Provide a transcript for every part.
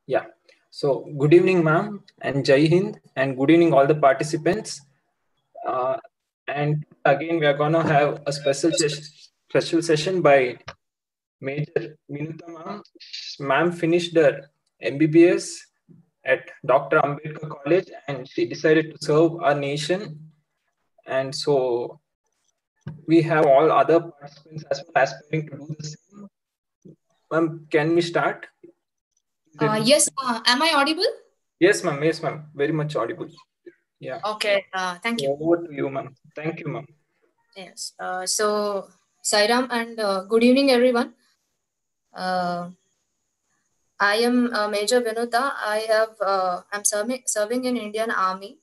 Yeah. So good evening, ma'am, and Jai Hind, and good evening all the participants. And again, we are gonna have a special session by Major Minuta ma'am. Ma'am finished her MBBS at Dr. Ambedkar College, and she decided to serve our nation. And so we have all other participants as well aspiring to do the same. Ma'am, can we start? Yes, am I audible? Yes, ma'am. Yes, ma'am. Very much audible. Yeah. Okay, thank you. Over to you, ma'am. Thank you, ma'am. Yes, so Sairam and good evening, everyone. I am Major Vinuta. I'm serving in Indian Army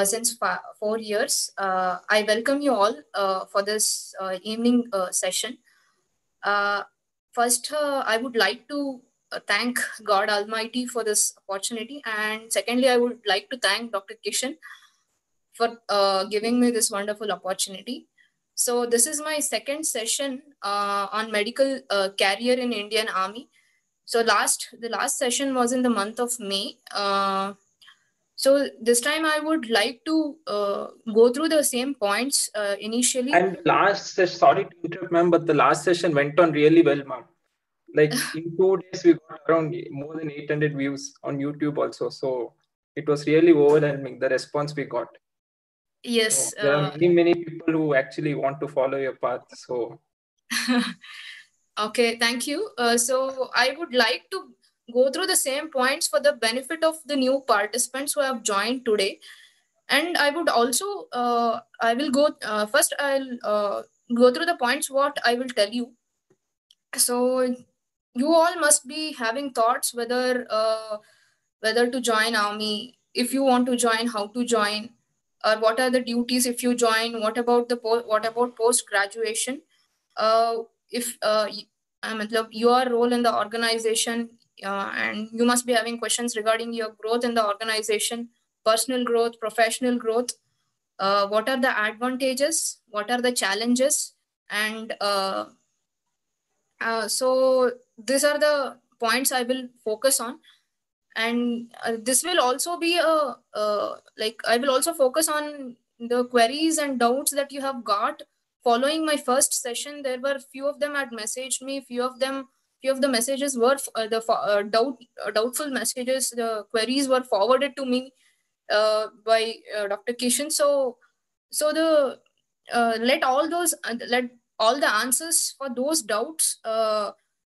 since 4 years. I welcome you all for this evening session. First, I would like to thank God Almighty for this opportunity, and secondly, I would like to thank Dr. Kishan for giving me this wonderful opportunity. So this is my second session on medical career in Indian Army. So the last session was in the month of May. So this time I would like to go through the same points initially. And sorry to interrupt, ma'am, but the last session went on really well, ma'am. Like in 2 days, we got around more than 800 views on YouTube also. So it was really overwhelming, the response we got. Yes. So there are many people who actually want to follow your path. So okay, thank you. So I would like to go through the same points for the benefit of the new participants who have joined today. And I would also, I will go, first I'll go through the points what I will tell you. So you all must be having thoughts whether to join army, if you want to join, how to join, or what are the duties if you join, what about post graduation, if your role in the organization, and you must be having questions regarding your growth in the organization, personal growth, professional growth, what are the advantages, what are the challenges, and so these are the points I will focus on. And this will also be I will also focus on the queries and doubts that you have got following my first session. There were few of them had messaged me, few of the messages were doubtful messages, the queries were forwarded to me by Dr. Kishan. So let all the answers for those doubts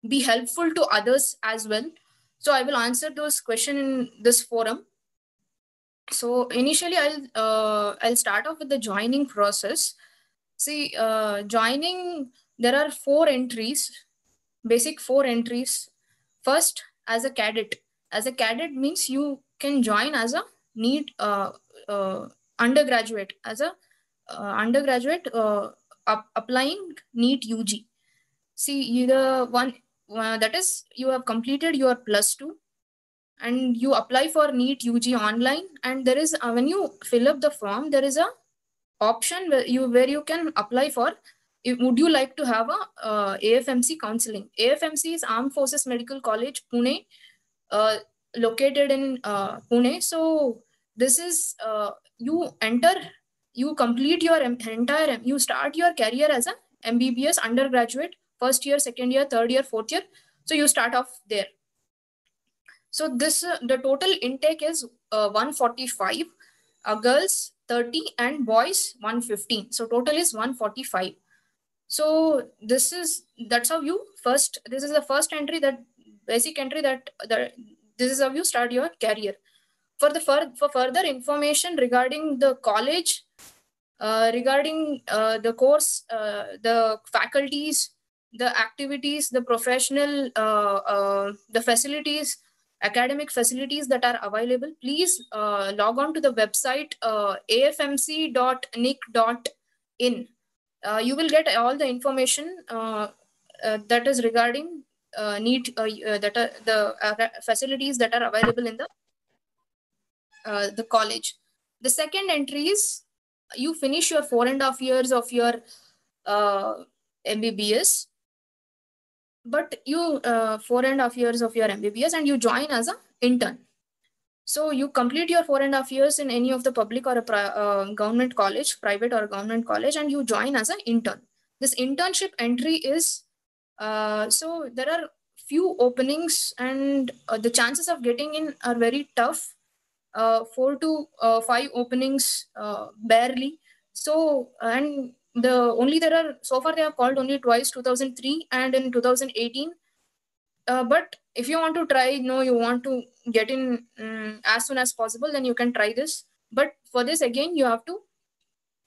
be helpful to others as well. So I will answer those questions in this forum. So initially, I'll start off with the joining process. See, joining, there are 4 entries, basic 4 entries. First, as a cadet. As a cadet means you can join as a NEET undergraduate, as a undergraduate applying NEET UG. See, either one that is, you have completed your +2 and you apply for NEET UG online, and there is when you fill up the form, there is a option where you can apply for, would you like to have a AFMC counseling. AFMC is Armed Forces Medical College, Pune, located in Pune. So this is you complete your entire, you start your career as a MBBS undergraduate, first year, second year, third year, fourth year. So you start off there. So this the total intake is 145, girls 30 and boys 115. So total is 145. So that's how you first, this is the first entry, that basic entry, that this is how you start your career. For further information regarding the college, regarding the course, the faculties, the activities, the professional, the facilities, academic facilities that are available, please log on to the website afmc.nic.in. You will get all the information that is regarding NEET, that are the facilities that are available in the college. The second entry is, you finish your 4.5 years of your MBBS, but you 4.5 years of your MBBS, and you join as a intern. So you complete your 4.5 years in any of the public or a government college, private or government college, and you join as an intern. This internship entry is, so there are few openings, and the chances of getting in are very tough. 4 to 5 openings barely. So, and there are, so far they have called only twice, 2003 and in 2018. But if you want to try, you want to get in as soon as possible, then you can try this. But for this, again, you have to,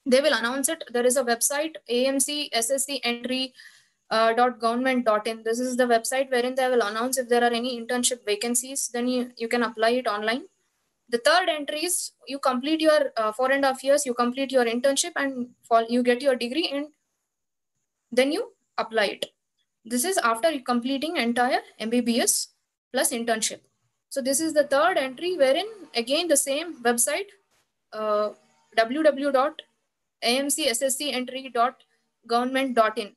they will announce it. There is a website, amcsscentry.government.in. This is the website wherein they will announce if there are any internship vacancies, then you can apply it online. The third entry is you complete your 4.5 years, you complete your internship, and you get your degree, and then you apply it. This is after completing entire MBBS plus internship. So this is the third entry, wherein again the same website, www.amcsscentry.government.in.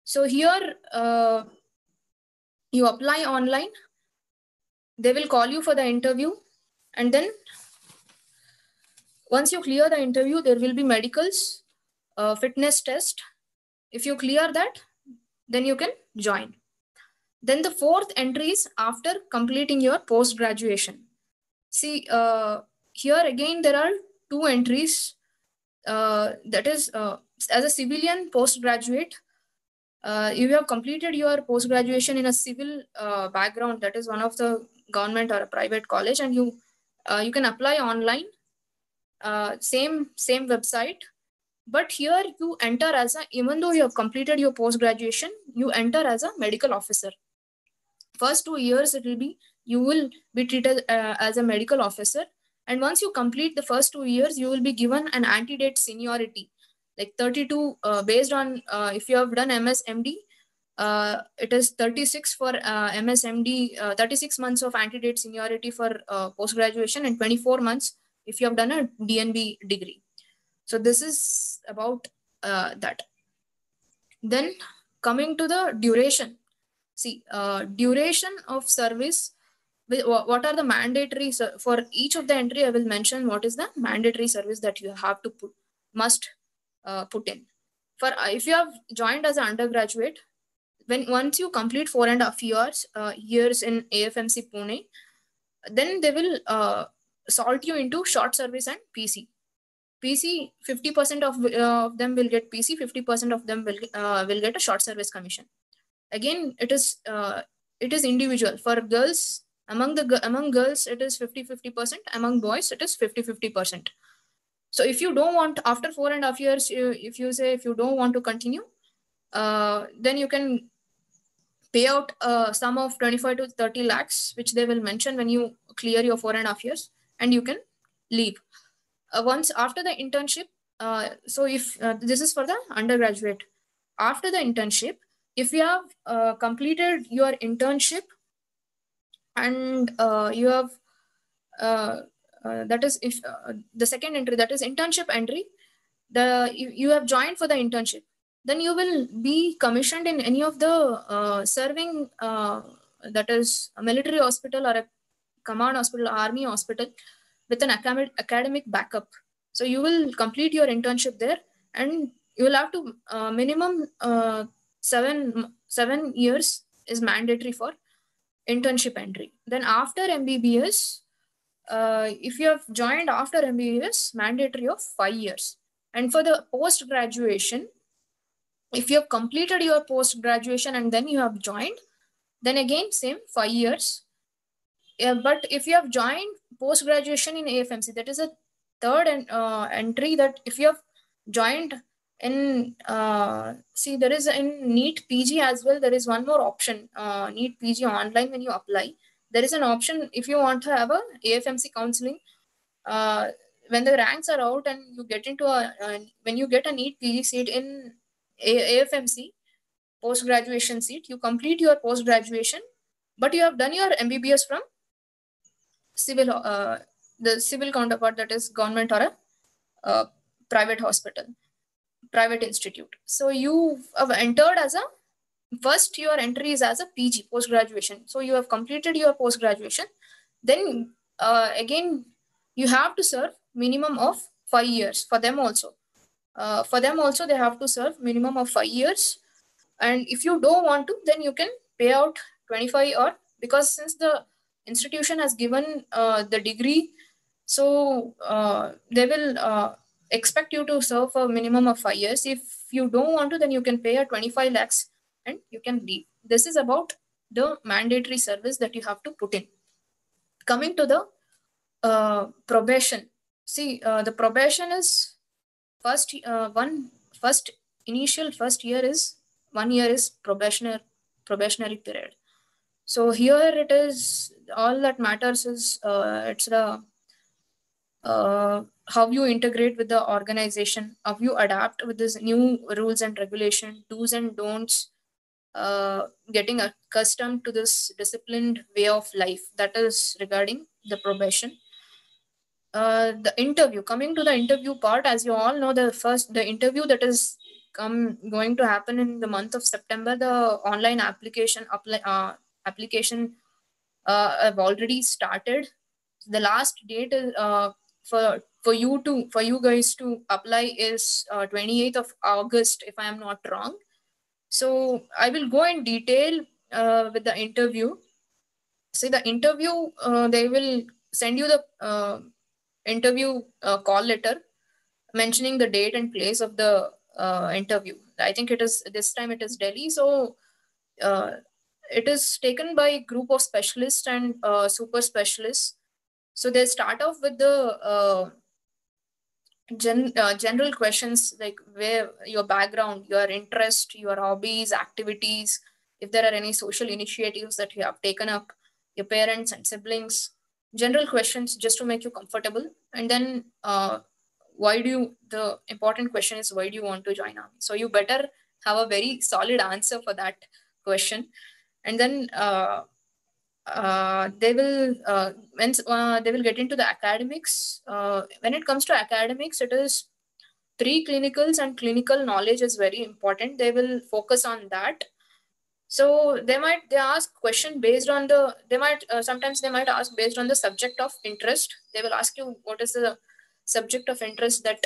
So here you apply online. They will call you for the interview, and then once you clear the interview, there will be medicals, fitness test. If you clear that, then you can join. Then the fourth entry is after completing your post-graduation. See, here again, there are two entries. That is, as a civilian postgraduate, you have completed your post-graduation in a civil background, that is one of the government or a private college, and you can apply online, same website. But here you enter as even though you have completed your post-graduation, you enter as a medical officer. First 2 years, you will be treated as a medical officer. And once you complete the first 2 years, you will be given an antedate seniority, like 32, based on, if you have done MSMD, it is 36 for MSMD, 36 months of antedate seniority for post-graduation, and 24 months if you have done a DNB degree. So this is about that. Then coming to the duration. See, duration of service, what are the mandatory, for each of the entry, I will mention what is the mandatory service that you have to must put in. For if you have joined as an undergraduate, once you complete 4.5 years in AFMC Pune, then they will sort you into short service and PC. PC, 50% of them will get PC, 50% of them will get a short service commission. Again, it is individual. For girls, among girls, it is 50-50%. Among boys, it is 50-50%. So if you don't want, after 4.5 years, if you don't want to continue, then you can pay out a sum of 25 to 30 lakhs, which they will mention when you clear your 4.5 years, and you can leave. Once after the internship, so if this is for the undergraduate, after the internship, if you have completed your internship and you have that is, if the second entry, that is internship entry, you have joined for the internship, then you will be commissioned in any of the serving, that is a military hospital or a command hospital, army hospital, with an academic backup. So you will complete your internship there, and you will have to minimum 7 years is mandatory for internship entry. Then after MBBS, if you have joined after MBBS, mandatory of 5 years. And for the post-graduation, if you have completed your post-graduation and then you have joined, then again, same 5 years. But if you have joined post-graduation in AFMC, that is a third entry, that if you have joined in, see, there is in NEET PG as well, there is one more option, NEET PG online. When you apply, there is an option, if you want to have a AFMC counseling, when the ranks are out and you get into when you get a NEET PG seat in AFMC post-graduation seat, you complete your post-graduation, but you have done your MBBS from civil, the civil counterpart, that is government or a private hospital, private institute. So you have entered as first your entry is as a PG, post-graduation. So you have completed your post-graduation, Then again, you have to serve minimum of 5 years for them also. They have to serve minimum of 5 years. And if you don't want to, then you can pay out 25, or because since the institution has given the degree, so they will expect you to serve for a minimum of 5 years. If you don't want to, then you can pay a 25 lakhs and you can leave. This is about the mandatory service that you have to put in. Coming to the probation. See, the probation is first year is 1 year is probationary period. So here it is, all that matters is it's the how you integrate with the organization, how you adapt with this new rules and regulation, do's and don'ts, getting accustomed to this disciplined way of life. That is regarding the probation. The interview, coming to the interview part, as you all know, the interview that is going to happen in the month of September, the online application have already started. The last date is for you guys to apply is 28th of August, if I am not wrong. So I will go in detail with the interview. See, the interview, they will send you the interview call letter mentioning the date and place of the interview. I think this time it is Delhi. So it is taken by a group of specialists and super specialists. So they start off with the general questions like where your background, your interest, your hobbies, activities, if there are any social initiatives that you have taken up, your parents and siblings, general questions just to make you comfortable. And then the important question is, why do you want to join army? So you better have a very solid answer for that question. And then they will get into the academics. When it comes to academics, it is pre-clinicals and clinical knowledge is very important. They will focus on that. So they ask question based on sometimes they might ask based on the subject of interest. They will ask you what is the subject of interest, that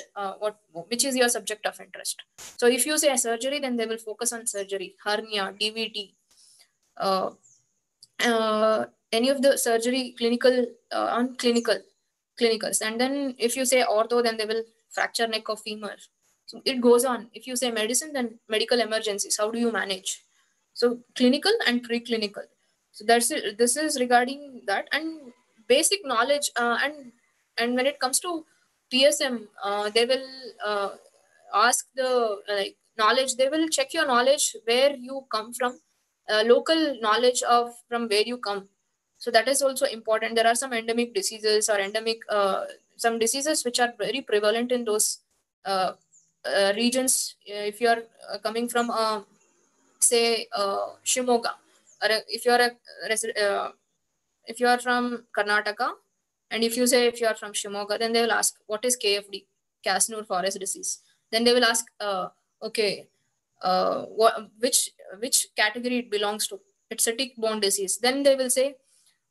which is your subject of interest. So if you say surgery, then they will focus on surgery, hernia, DVT, any of the surgery on clinicals. And then if you say ortho, then they will fracture neck or femur. So it goes on. If you say medicine, then medical emergencies, how do you manage? So clinical and preclinical. So that's it. This is regarding that. And basic knowledge, and when it comes to PSM, they will ask the knowledge. They will check your knowledge, where you come from, local knowledge of from where you come. So that is also important. There are some endemic diseases or some diseases which are very prevalent in those regions. If you are coming from say Shimoga, or if you are from Karnataka, and if you are from Shimoga, then they will ask what is KFD, Casnur forest disease. Then they will ask which category it belongs to. It's a tick-borne disease. Then they will say,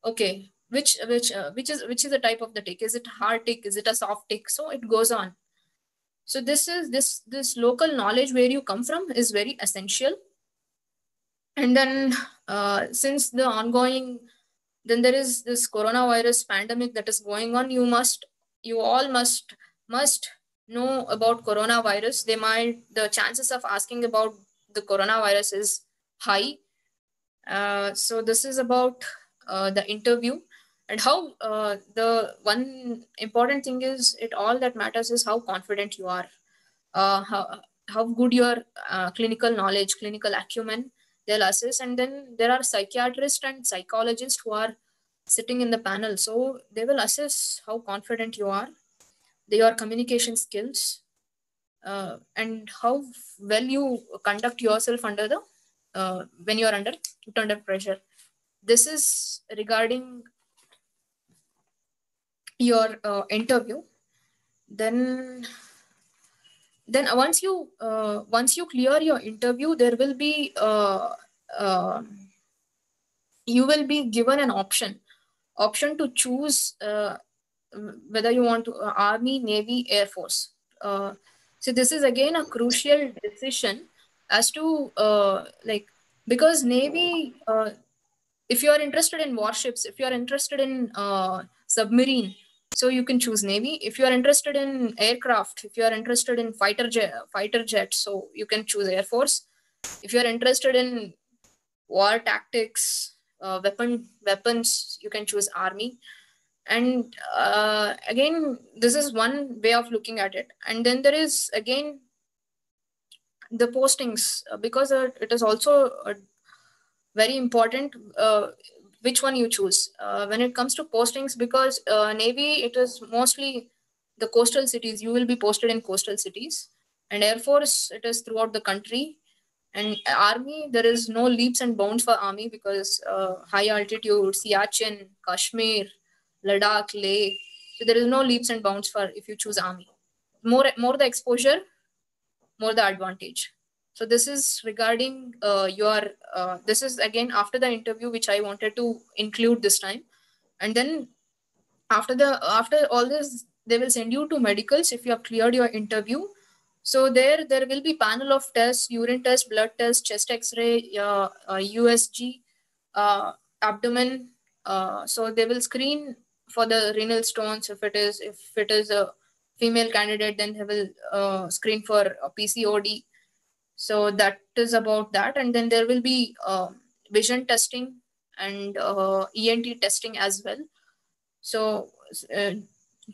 okay, which is the type of the tick? Is it hard tick? Is it a soft tick? So it goes on. So this local knowledge where you come from is very essential. And then since the ongoing, then there is this coronavirus pandemic that is going on. You all must know about coronavirus. The chances of asking about the coronavirus is high. So this is about the interview, and how the one important thing is, all that matters is how confident you are, how good your clinical knowledge, clinical acumen. They'll assess. And then there are psychiatrists and psychologists who are sitting in the panel. So they will assess how confident you are, your communication skills, and how well you conduct yourself under when you are put under pressure. This is regarding your interview. Then once you clear your interview, there will be you will be given an option option to choose whether you want to Army, Navy, Air Force. So this is again a crucial decision as to because Navy, if you are interested in warships, if you are interested in submarine, so you can choose Navy. If you are interested in aircraft, if you are interested in fighter jets, so you can choose Air Force. If you are interested in war tactics, weapons, you can choose Army. And again, this is one way of looking at it. And then there is again the postings, because it is also very important which one you choose when it comes to postings, because Navy, it is mostly the coastal cities. You will be posted in coastal cities. And Air Force, it is throughout the country. And Army, there is no leaps and bounds for Army, because high altitude, Siachen, Kashmir, Ladakh, Leh. So there is no leaps and bounds for if you choose Army. More the exposure, more the advantage. So this is regarding this is again after the interview, which I wanted to include this time. And then after all this, they will send you to medicals if you have cleared your interview. So there will be panel of tests: urine test, blood test, chest X-ray, USG, abdomen. So they will screen for the renal stones. If it is a female candidate, then they will screen for a PCOD. So that is about that. And then there will be vision testing and ENT testing as well. So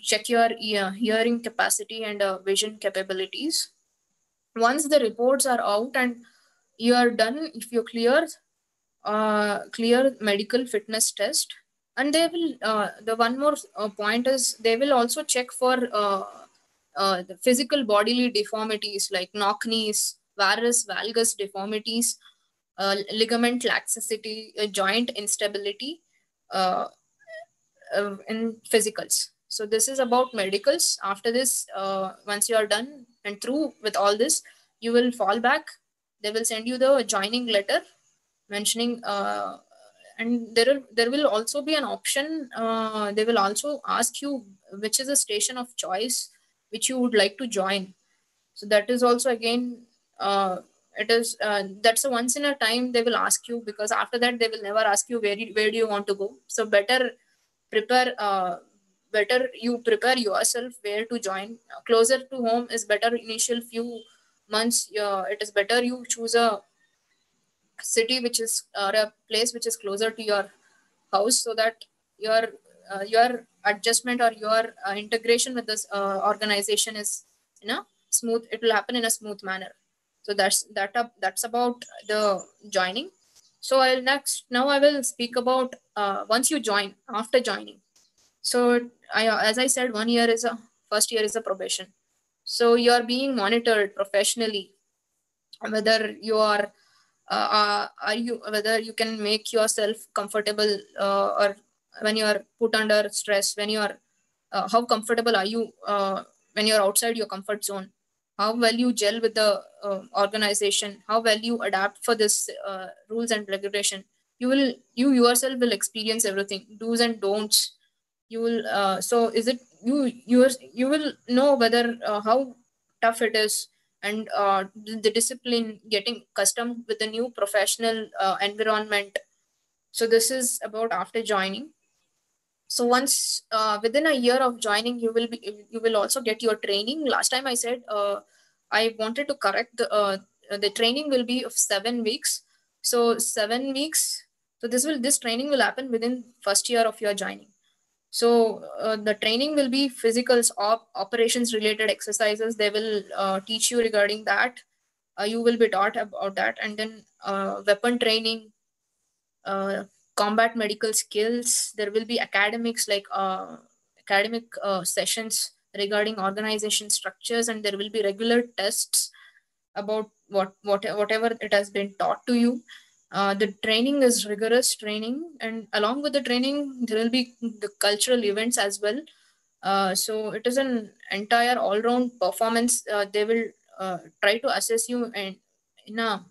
check your hearing capacity and vision capabilities. Once the reports are out and you are done, if you clear medical fitness test, and they will the one more point is they will also check for the physical bodily deformities like knock knees, varus valgus deformities, ligament laxity, joint instability in physicals. So this is about medicals. After this, once you are done and through with all this, you will fall back. They will send you the joining letter mentioning and there will also be an option. They will also ask you which is the station of choice which you would like to join. So that is also again it is that's a once in a time they will ask you, because after that they will never ask you where do you want to go. So better you prepare yourself where to join. Closer to home is better. Initial few months, it is better you choose a city which is or a place which is closer to your house, so that your adjustment or your integration with this organization is smooth. It will happen in a smooth manner. So that's about the joining. So now I will speak about once you join, after joining. So as I said, 1 year is a first year is a probation. So you are being monitored professionally, whether you are you whether you can make yourself comfortable, or when you are put under stress, when you are how comfortable are you when you're outside your comfort zone, how well you gel with the organization, how well you adapt for this rules and regulation. You yourself will experience everything, do's and don'ts. You will so is it you will know whether how tough it is, and the discipline, getting accustomed with the new professional environment. So this is about after joining. So once within a year of joining, you will also get your training. Last time I said I wanted to correct the training will be of 7 weeks. So 7 weeks. So this training will happen within first year of your joining. So the training will be physicals, operations related exercises. They will teach you regarding that. You will be taught about that, and then weapon training, combat medical skills. There will be academics like academic sessions regarding organization structures, and there will be regular tests about whatever it has been taught to you. The training is rigorous training, and along with the training, there will be the cultural events as well. So it is an entire all-round performance. They will try to assess you in a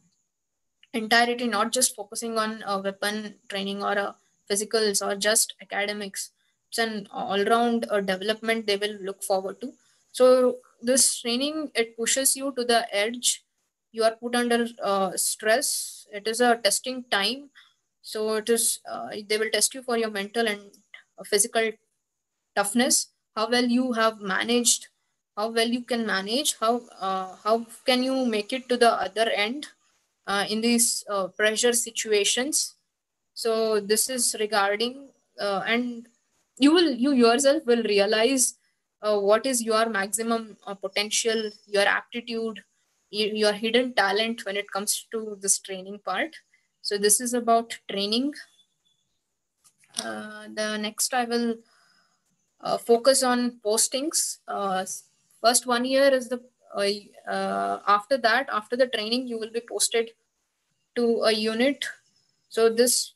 entirety, not just focusing on a weapon training or a physicals or just academics. It's an all-round development they will look forward to. So this training, it pushes you to the edge. You are put under stress. It is a testing time. So it is they will test you for your mental and physical toughness, how well you have managed, how well you can manage, how can you make it to the other end in these pressure situations. So this is regarding and you yourself will realize what is your maximum potential, your aptitude, your hidden talent when it comes to this training part. So this is about training. The next I will focus on postings. First 1 year is the after that, after the training, you will be posted to a unit. So this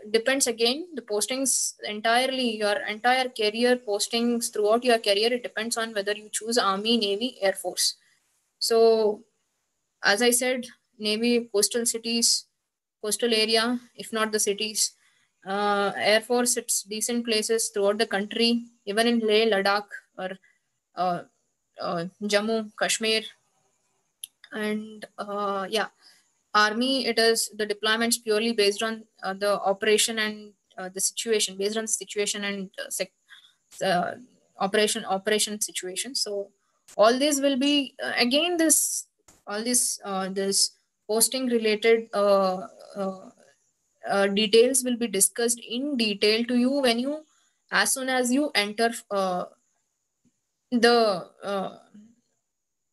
depends again, the postings entirely, your entire career postings throughout your career, it depends on whether you choose Army, Navy, Air Force. So as I said, Navy, coastal cities, coastal area, if not the cities. Air Force, it's decent places throughout the country, even in Leh, Ladakh, or Jammu, Kashmir. And yeah, Army, it is the deployments purely based on the operation and the situation, based on the situation and operation situation. So all these will be again this all this posting related details will be discussed in detail to you when you, as soon as you enter the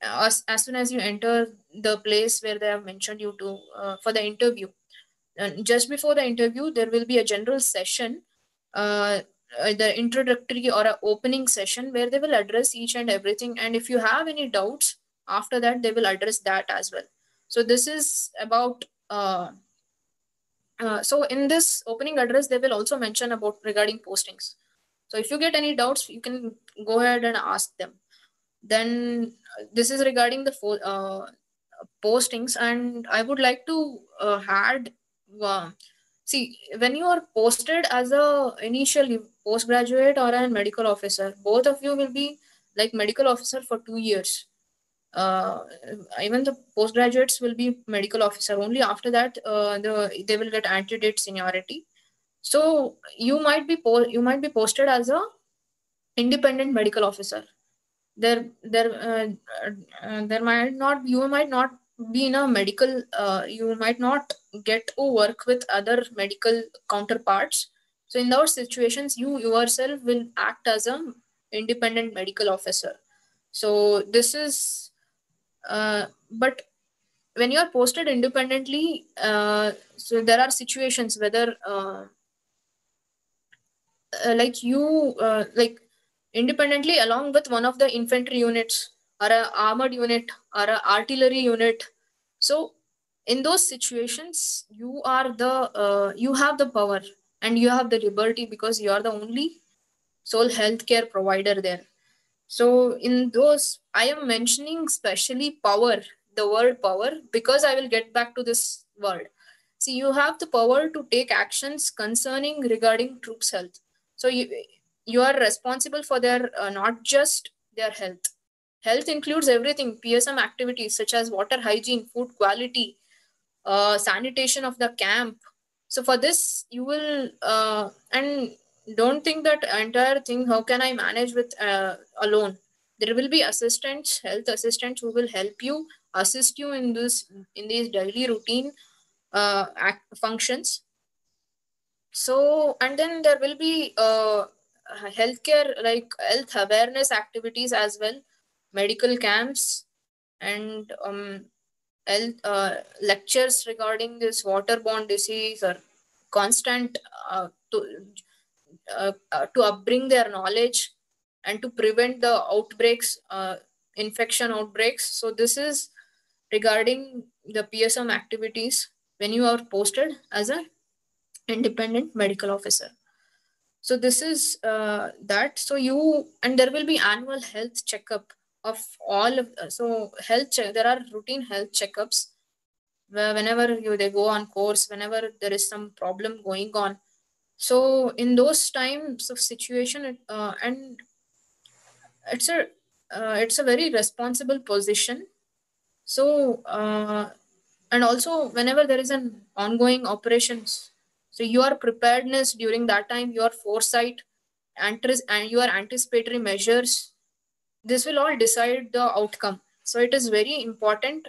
as soon as you enter the place where they have mentioned you to for the interview. And just before the interview, there will be a general session, the introductory or a opening session where they will address each and everything. And if you have any doubts, after that, they will address that as well. So this is about so in this opening address, they will also mention about regarding postings. So if you get any doubts, you can go ahead and ask them. Then this is regarding the postings, and I would like to add. See, when you are posted as a initial postgraduate or a medical officer, both of you will be like medical officer for 2 years. Even the postgraduates will be medical officer. Only after that, they will get antedate seniority. So you might be posted as a independent medical officer. There might not, you might not be in a medical, you might not get to work with other medical counterparts. So in those situations, you yourself will act as a independent medical officer. So this is but when you are posted independently, so there are situations whether like you like independently along with one of the infantry units or a armored unit or a artillery unit. So in those situations, you are the you have the power and you have the liberty, because you are the only sole healthcare provider there. So in those, I am mentioning specially power, the word power, because I will get back to this word. See, you have the power to take actions concerning regarding troops' health. So you are responsible for their not just their health. Health includes everything, PSM activities such as water hygiene, food quality, sanitation of the camp. So for this, you will and don't think that entire thing, how can I manage with alone? There will be assistants, health assistants, who will help you, assist you in these daily routine functions. So, and then there will be healthcare, like health awareness activities as well, medical camps, and health lectures regarding this waterborne disease, or constant to upbring their knowledge and to prevent the outbreaks, infection outbreaks. So this is regarding the PSM activities when you are posted as an independent medical officer. So this is that. So you, and there will be annual health checkup of all of so there are routine health checkups where whenever they go on course, whenever there is some problem going on, So in those times of situation, and it's a very responsible position. So and also whenever there is an ongoing operations, so your preparedness during that time, your foresight, and your anticipatory measures, this will all decide the outcome. So it is very important,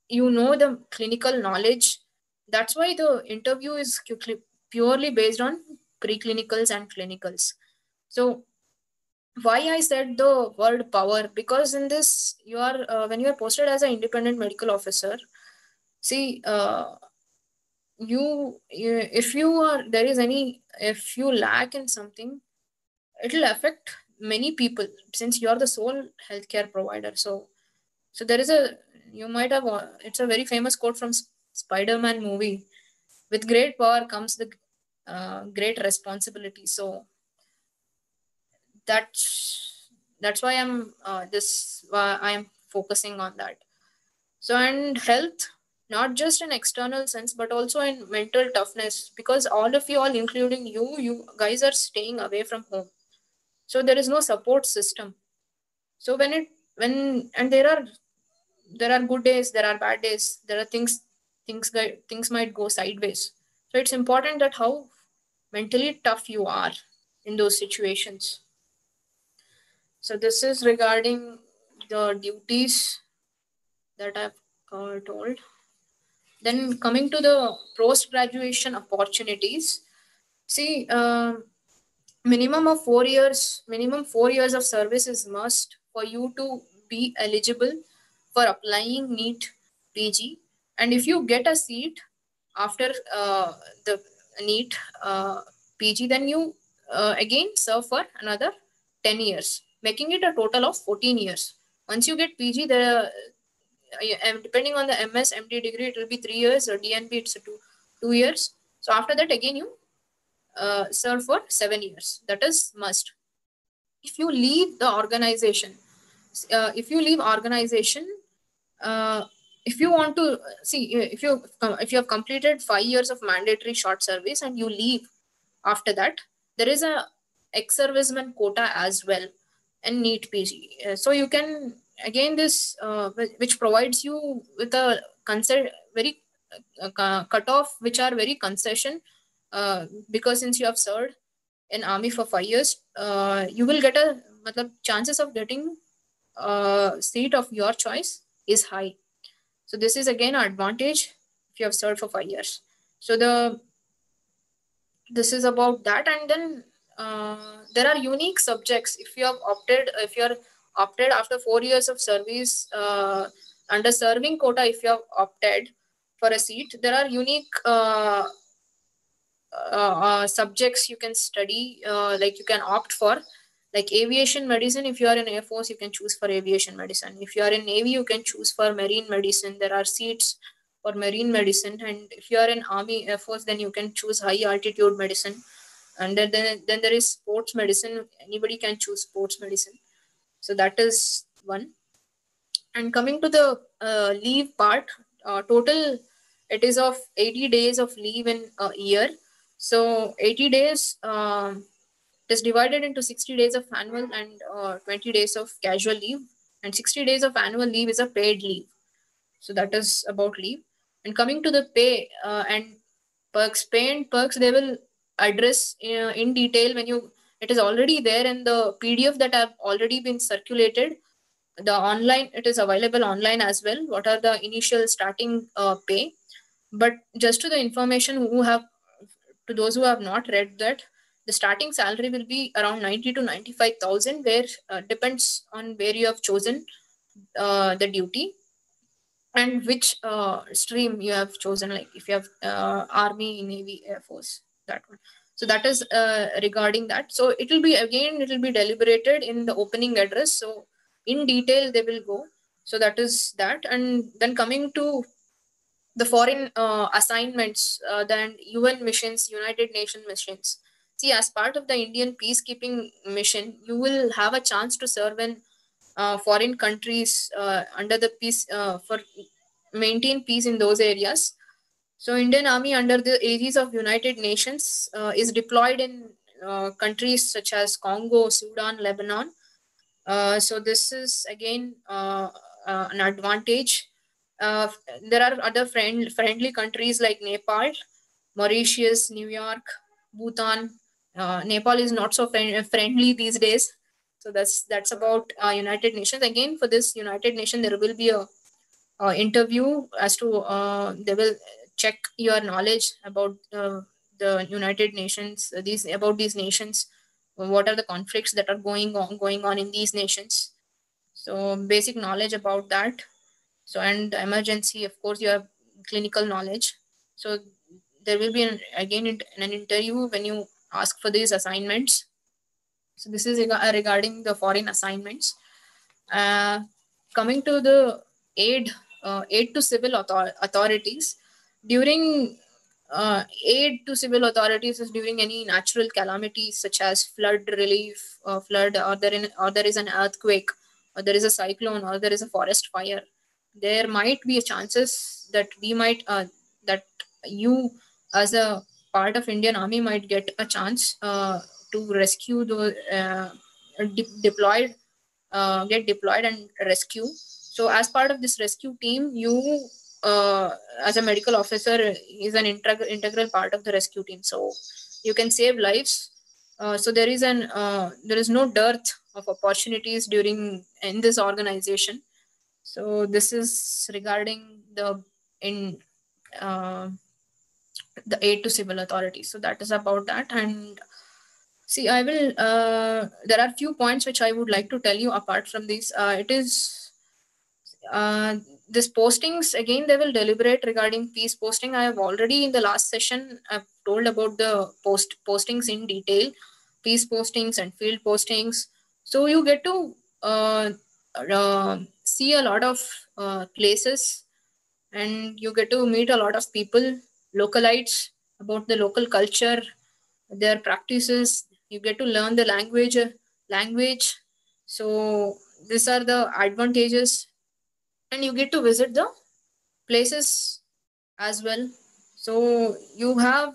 you know, the clinical knowledge. That's why the interview is purely based on preclinicals and clinicals. So why I said the word power, because in this you are when you are posted as an independent medical officer, see, if you are, there is any, if you lack in something, it will affect many people, since you are the sole healthcare provider. So there is a, you might have, it's a very famous quote from Spider-Man movie: with great power comes the great responsibility. So that's why I am focusing on that. So, and health, not just in external sense, but also in mental toughness, because all of you all, including you guys are staying away from home. So there is no support system. So and there are good days, there are bad days, there are things might go sideways. So it's important that how mentally tough you are in those situations. So this is regarding the duties that I've told. Then coming to the post graduation opportunities, see, minimum 4 years of service is must for you to be eligible for applying NEET PG. And if you get a seat after the NEET PG, then you again serve for another 10 years, making it a total of 14 years. Once you get PG, depending on the MS MD degree, it will be 3 years, or DNB it's 2 years. So after that, again you serve for 7 years. That is must. If you leave the organization, if you leave organization, if you want to see, if you have completed 5 years of mandatory short service and you leave after that, there is a ex-serviceman quota as well, and NEET PG. So you can again this which provides you with a very cutoff, which are very concession, because since you have served in army for 5 years, you will get a chances of getting a seat of your choice is high. So this is again an advantage if you have served for 5 years. So this is about that. And then there are unique subjects. If you are opted after 4 years of service, under serving quota, if you have opted for a seat, there are unique subjects you can study, like you can opt for, like aviation medicine. If you are in Air Force, you can choose for aviation medicine. If you are in Navy, you can choose for marine medicine. There are seats for marine medicine. And if you are in Army, Air Force, then you can choose high altitude medicine. And then there is sports medicine. Anybody can choose sports medicine. So that is one. And coming to the leave part, total it is of 80 days of leave in a year. So 80 days, it is divided into 60 days of annual and 20 days of casual leave. And 60 days of annual leave is a paid leave. So that is about leave. And coming to the pay and pay and perks, they will address in detail when you. It is already there in the PDF that have already been circulated. The online, it is available online as well. What are the initial starting pay? But just to the information to those who have not read that, the starting salary will be around 90 to 95,000, where depends on where you have chosen the duty and which stream you have chosen, like if you have Army, Navy, Air Force, that one. So that is regarding that. So it will be deliberated in the opening address. So in detail they will go. So that is that. And then coming to the foreign assignments, then UN missions, United Nations missions. See, as part of the Indian peacekeeping mission, you will have a chance to serve in foreign countries under the peace, for maintain peace in those areas. So Indian Army under the aegis of United Nations is deployed in countries such as Congo, Sudan, Lebanon. So this is again an advantage. There are other friendly countries like Nepal, Mauritius, New York, Bhutan. Nepal is not so friendly these days. So that's about United Nations. Again, for this United Nation, there will be a interview as to they will check your knowledge about the United Nations. These nations. What are the conflicts that are going on in these nations? So basic knowledge about that. So and emergency, of course, you have clinical knowledge. So there will be again in an interview when you ask for these assignments. So this is regarding the foreign assignments. Coming to the aid to civil authorities during aid to civil authorities is during any natural calamities such as flood relief, flood, or there is an earthquake, or there is a cyclone, or there is a forest fire. There might be chances that we might that you as a part of Indian Army might get a chance to rescue the deployed get deployed and rescue. So as part of this rescue team, you as a medical officer is an integral part of the rescue team. So you can save lives. So there is no dearth of opportunities in this organization. So this is regarding in uh, the aid to civil authorities. So that is about that. And see, I will. There are few points which I would like to tell you apart from this. It is this postings again. They will deliberate regarding peace posting. I have already in the last session I've told about the postings in detail, peace postings and field postings. So you get to see a lot of places, and you get to meet a lot of people, localites, about the local culture, their practices. You get to learn the language. So these are the advantages, and you get to visit the places as well. So you don't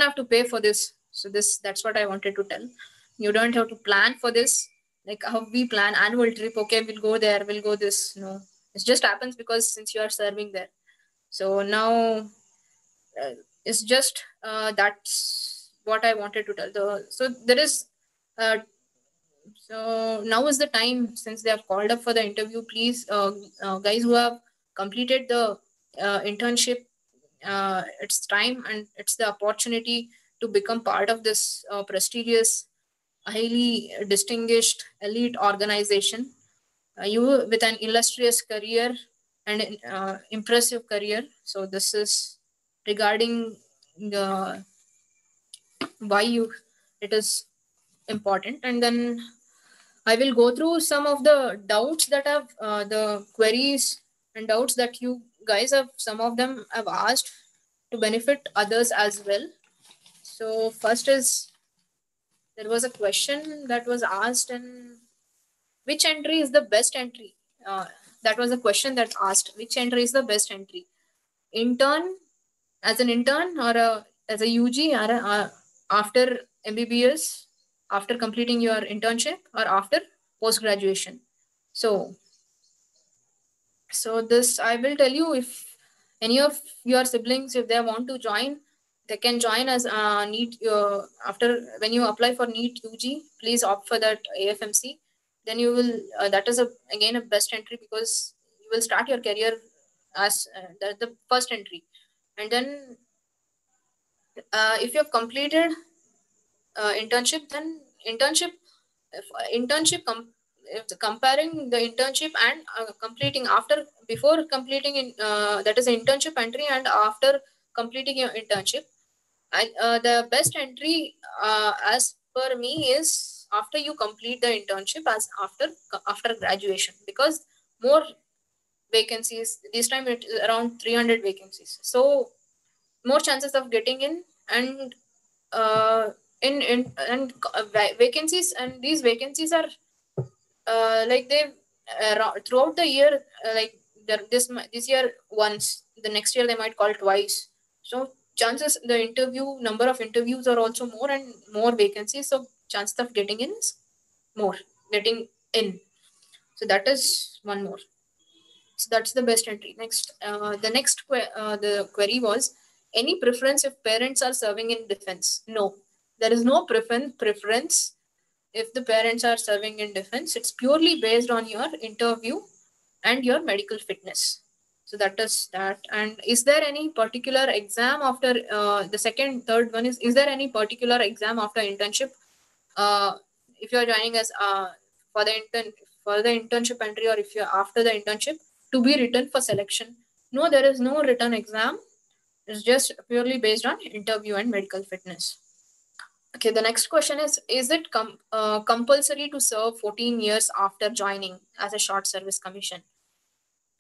have to pay for this. So that's what I wanted to tell. You don't have to plan for this, like how we plan annual trip. Okay, we'll go there, we'll go this. No, it just happens because since you are serving there. So now it's just that's what I wanted to tell. So there is uh, so now is the time, since they have called up for the interview. Please, guys who have completed the internship, it's time and it's the opportunity to become part of this prestigious, highly distinguished elite organization. You with an illustrious career and an impressive career. So this is regarding the why you it is important. And then I will go through some of the doubts that have the queries and doubts that you guys have. Some of them have asked to benefit others as well. So first is, there was a question that was asked, and which entry is the best entry? That was a question that asked which entry is the best entry. Intern, as an intern, or as a UG, or after MBBS, after completing your internship, or after post graduation. So this I will tell you, if any of your siblings, if they want to join, they can join as NEET. After when you apply for NEET UG, please opt for that AFMC. Then you will that is again a best entry, because you will start your career as the first entry. And then if you have completed internship, then internship if internship if comparing the internship and completing after before completing that is internship entry, and after completing your internship, and the best entry as per me is after you complete the internship, as after graduation, because more vacancies this time, it is around 300 vacancies, so more chances of getting in. And in and vacancies, and these vacancies are like they throughout the year, like this year once the next year they might call twice. So chances, the number of interviews are also more, and more vacancies, so chances of getting in is more, getting in. So that is one more. So that's the best entry. Next, the query was, any preference if parents are serving in defense? No, there is no preference if the parents are serving in defense. It's purely based on your interview and your medical fitness. So that is that. And is there any particular exam after the third one is there any particular exam after internship? If you are joining us for the internship entry, or if you're after the internship, to be written for selection? No, there is no written exam. It's just purely based on interview and medical fitness. Okay, the next question is it compulsory to serve 14 years after joining as a short service commission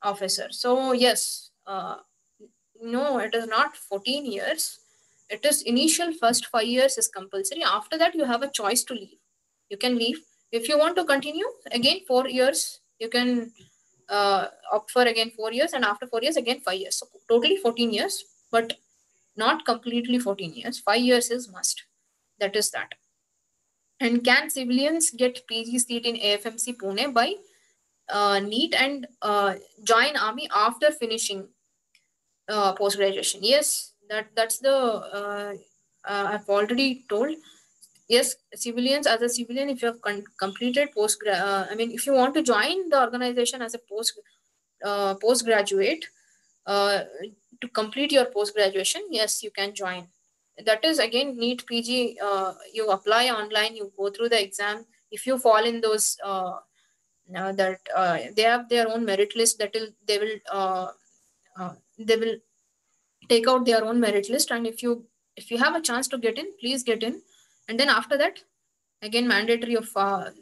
officer? So yes, no, it is not 14 years. It is initial first 5 years is compulsory. After that, you have a choice to leave. You can leave. If you want to continue, again 4 years, you can opt for again 4 years, and after 4 years, again 5 years. So totally 14 years, but not completely 14 years. 5 years is must. That is that. And can civilians get PG seat in AFMC Pune by NEET and join army after finishing post graduation? Yes, that's the I've already told. Yes, civilians, as a civilian, if you have completed if you want to join the organization as a postgraduate to complete your post graduation, yes, you can join. That is again NEET PG. You apply online, you go through the exam. If you fall in those they have their own merit list, they will take out their own merit list, and if you have a chance to get in, please get in. And then after that, again mandatory of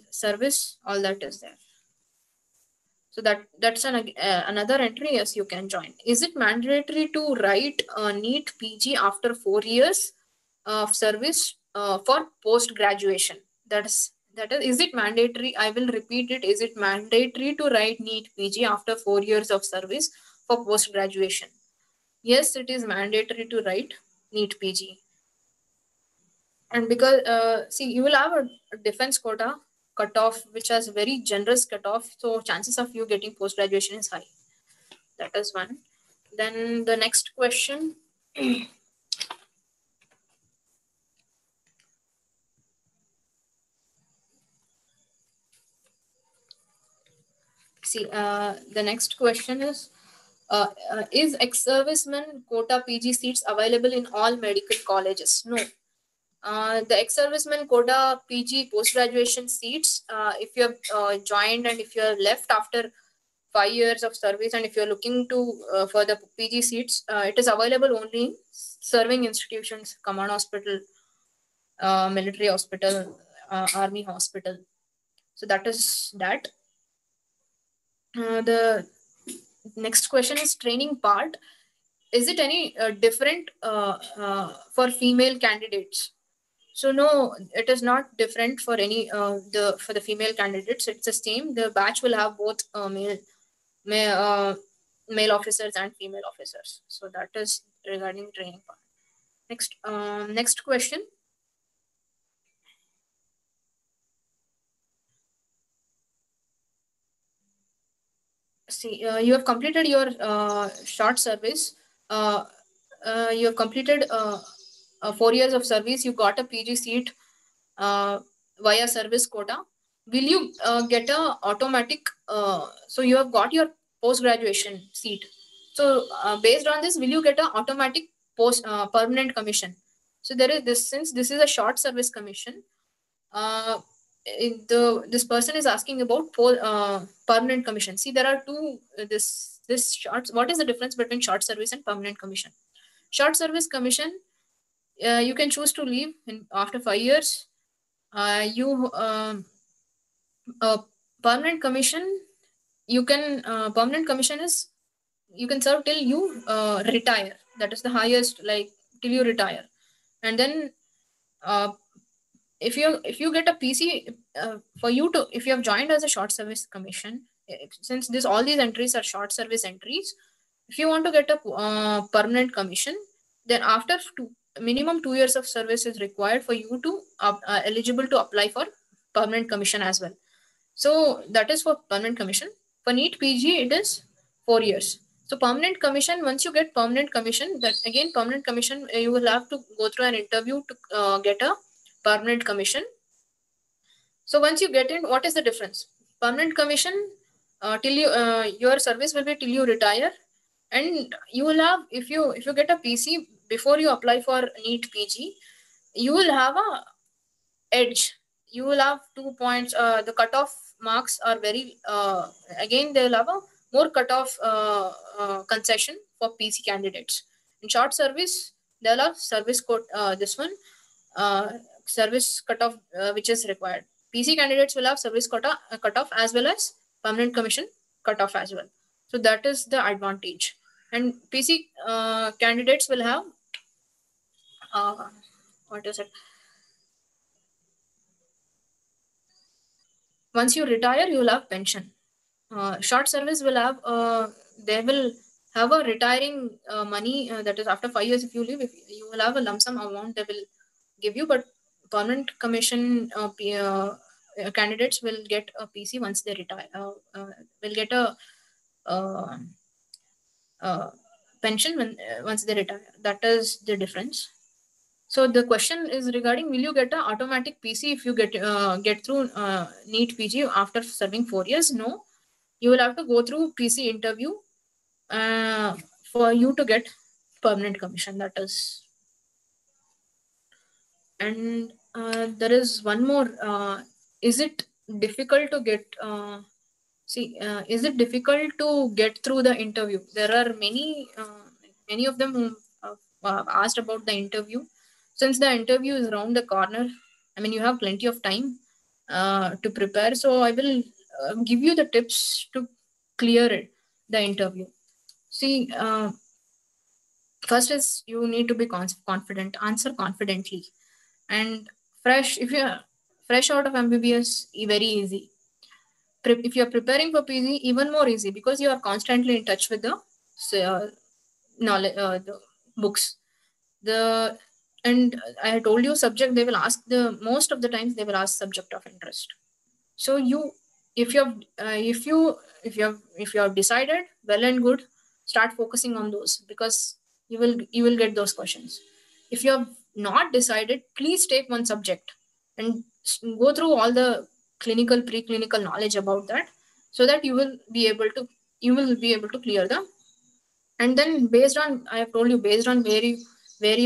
service, all that is there. So that's another entry. Yes, you can join. Is it mandatory to write NEET PG after 4 years of service for post graduation? Is it mandatory? I will repeat it. Is it mandatory to write NEET PG after 4 years of service for post graduation? Yes, it is mandatory to write NEET PG. And because see, you will have a defense quota cutoff which has very generous cutoff, so chances of you getting post graduation is high. That is one. Then the next question. See, the next question is ex-serviceman quota PG seats available in all medical colleges? No. The ex-serviceman quota PG post-graduation seats, if you have joined and if you are left after 5 years of service, and if you're looking to for the PG seats, it is available only in serving institutions, command hospital, military hospital, army hospital. So that is that. The next question is training part. Is it any different for female candidates? So no, it is not different for any for the female candidates. It's the same. The batch will have both male officers and female officers. So that is regarding training part. Next question. See, you have completed your short service. You have completed 4 years of service. You got a PG seat via service quota. Will you get a automatic? So you have got your post graduation seat. So based on this, will you get an automatic permanent commission? So there is this, since this is a short service commission. This person is asking about permanent commission. See, there are two this short. What is the difference between short service and permanent commission? Short service commission, you can choose to leave after 5 years. Permanent commission, you can permanent commission is you can serve till you retire. That is the highest, like till you retire. And then if you get a PC for you to, if you have joined as a short service commission, since all these entries are short service entries, If you want to get a permanent commission, then after minimum 2 years of service is required for you to eligible to apply for permanent commission as well. So that is for permanent commission. For NEET PG, it is 4 years. So permanent commission, once you get permanent commission, that again permanent commission, you will have to go through an interview to get a permanent commission. So once you get in, what is the difference? Permanent commission till you your service will be till you retire, and you will have, if you get a PC before you apply for NEET PG, you will have a edge. You will have 2 points. The cutoff marks are very again they will have a more cutoff concession for PC candidates. In short service, they'll have service code. This one service cutoff which is required. PC candidates will have service cutoff as well as permanent commission cutoff as well. So that is the advantage. And PC candidates will have what is it? Once you retire, you will have pension. Short service will have they will have a retiring money that is after 5 years. If you leave, if you will have a lump sum amount they will give you, but permanent commission candidates will get a PC once they retire. Will get a uh, pension when once they retire. That is the difference. So the question is regarding, will you get an automatic PC if you get through NEET PG after serving 4 years? No, you will have to go through PC interview for you to get permanent commission. That is, and there is one more. Is it difficult to get? Is it difficult to get through the interview? There are many of them who asked about the interview. Since the interview is around the corner, I mean, you have plenty of time to prepare. So I will give you the tips to clear it, the interview. See, first is you need to be confident, answer confidently, and fresh. If you're fresh out of MBBS, very easy. If you're preparing for PG, even more easy because you are constantly in touch with the knowledge, the books. And I told you subject, they will ask most of the times they will ask subject of interest. So if you have decided, well and good, start focusing on those because you will get those questions. If you have not decided, please take one subject and go through all the clinical, preclinical knowledge about that, so that you will be able to clear them. And then based on, I have told you, based on where you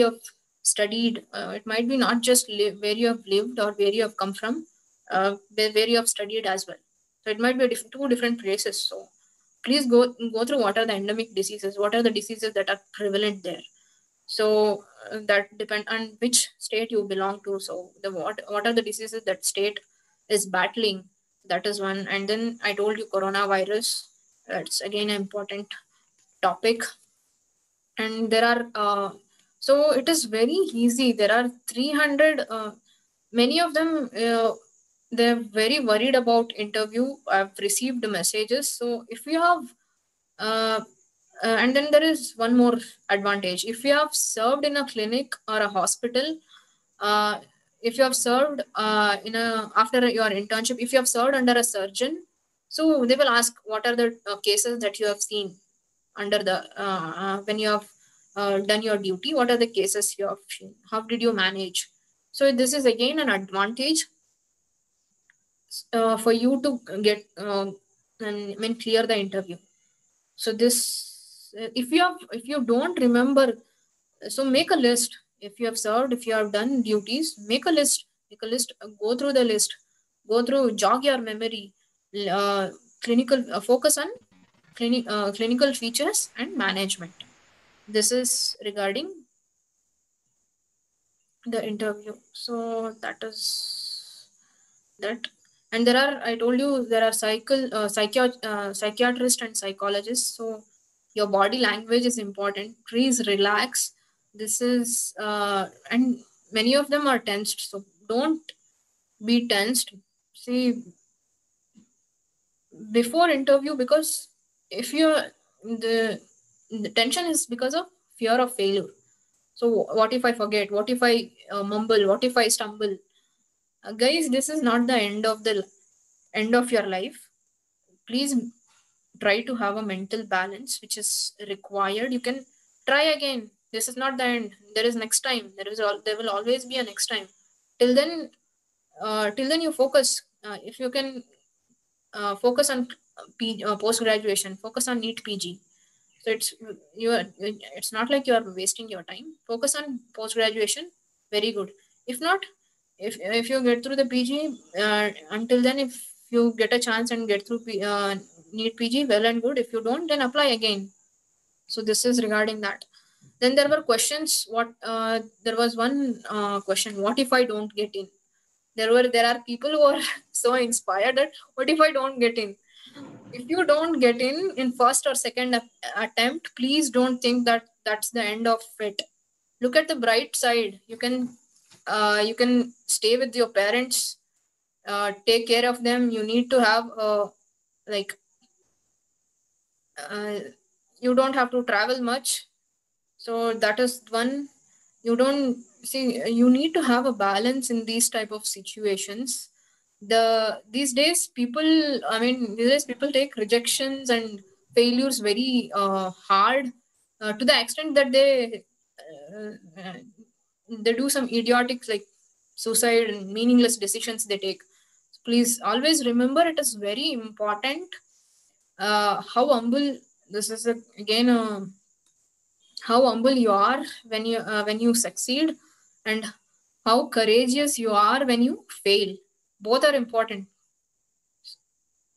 have studied, it might be not just where you have lived or where you have come from, where you have studied as well. So it might be two different places. So please go through what are the endemic diseases, what are the diseases that are prevalent there. So that depend on which state you belong to. So what are the diseases that state is battling? That is one. And then I told you coronavirus. That's again an important topic. And there are so it is very easy. There are 300. Many of them they're very worried about interview. I've received messages. So if you have and then there is one more advantage. If you have served in a clinic or a hospital, if you have served in a after your internship, if you have served under a surgeon, so they will ask what are the cases that you have seen under the when you have done your duty. What are the cases you have seen? How did you manage? So this is again an advantage for you to get and clear the interview. So this, if you don't remember, so make a list. If you have served, if you have done duties, make a list. Go through the list. Go through, jog your memory. Clinical focus on clinical features and management. This is regarding the interview. So that is that. And there are, I told you, there are psychiatrists and psychologists. So your body language is important. Please relax. This is and many of them are tensed. So don't be tensed. See, before interview, because if you're the the tension is because of fear of failure. So what if I forget? What if I mumble? What if I stumble? Guys, this is not the end of your life. Please try to have a mental balance, which is required. You can try again. This is not the end. There is next time. There will always be a next time. Till then you focus. If you can focus on post graduation, focus on NEET PG. So it's not like you are wasting your time. Focus on post graduation. Very good. If not, if you get through the PG, until then, if you get a chance and get through NEET PG, well and good. If you don't, then apply again. So this is regarding that. Then there were questions. There was one question: what if I don't get in? There are people who are so inspired that what if I don't get in? If you don't get in first or second attempt, please don't think that that's the end of it. Look at the bright side. You can stay with your parents, take care of them. You need to have like you don't have to travel much. So that is one. You don't see, you need to have a balance in these type of situations. These days people take rejections and failures very hard, to the extent that they do some idiotic like suicide and meaningless decisions they take. Please always remember, it is very important how humble this is again how humble you are when you succeed, and how courageous you are when you fail. Both are important.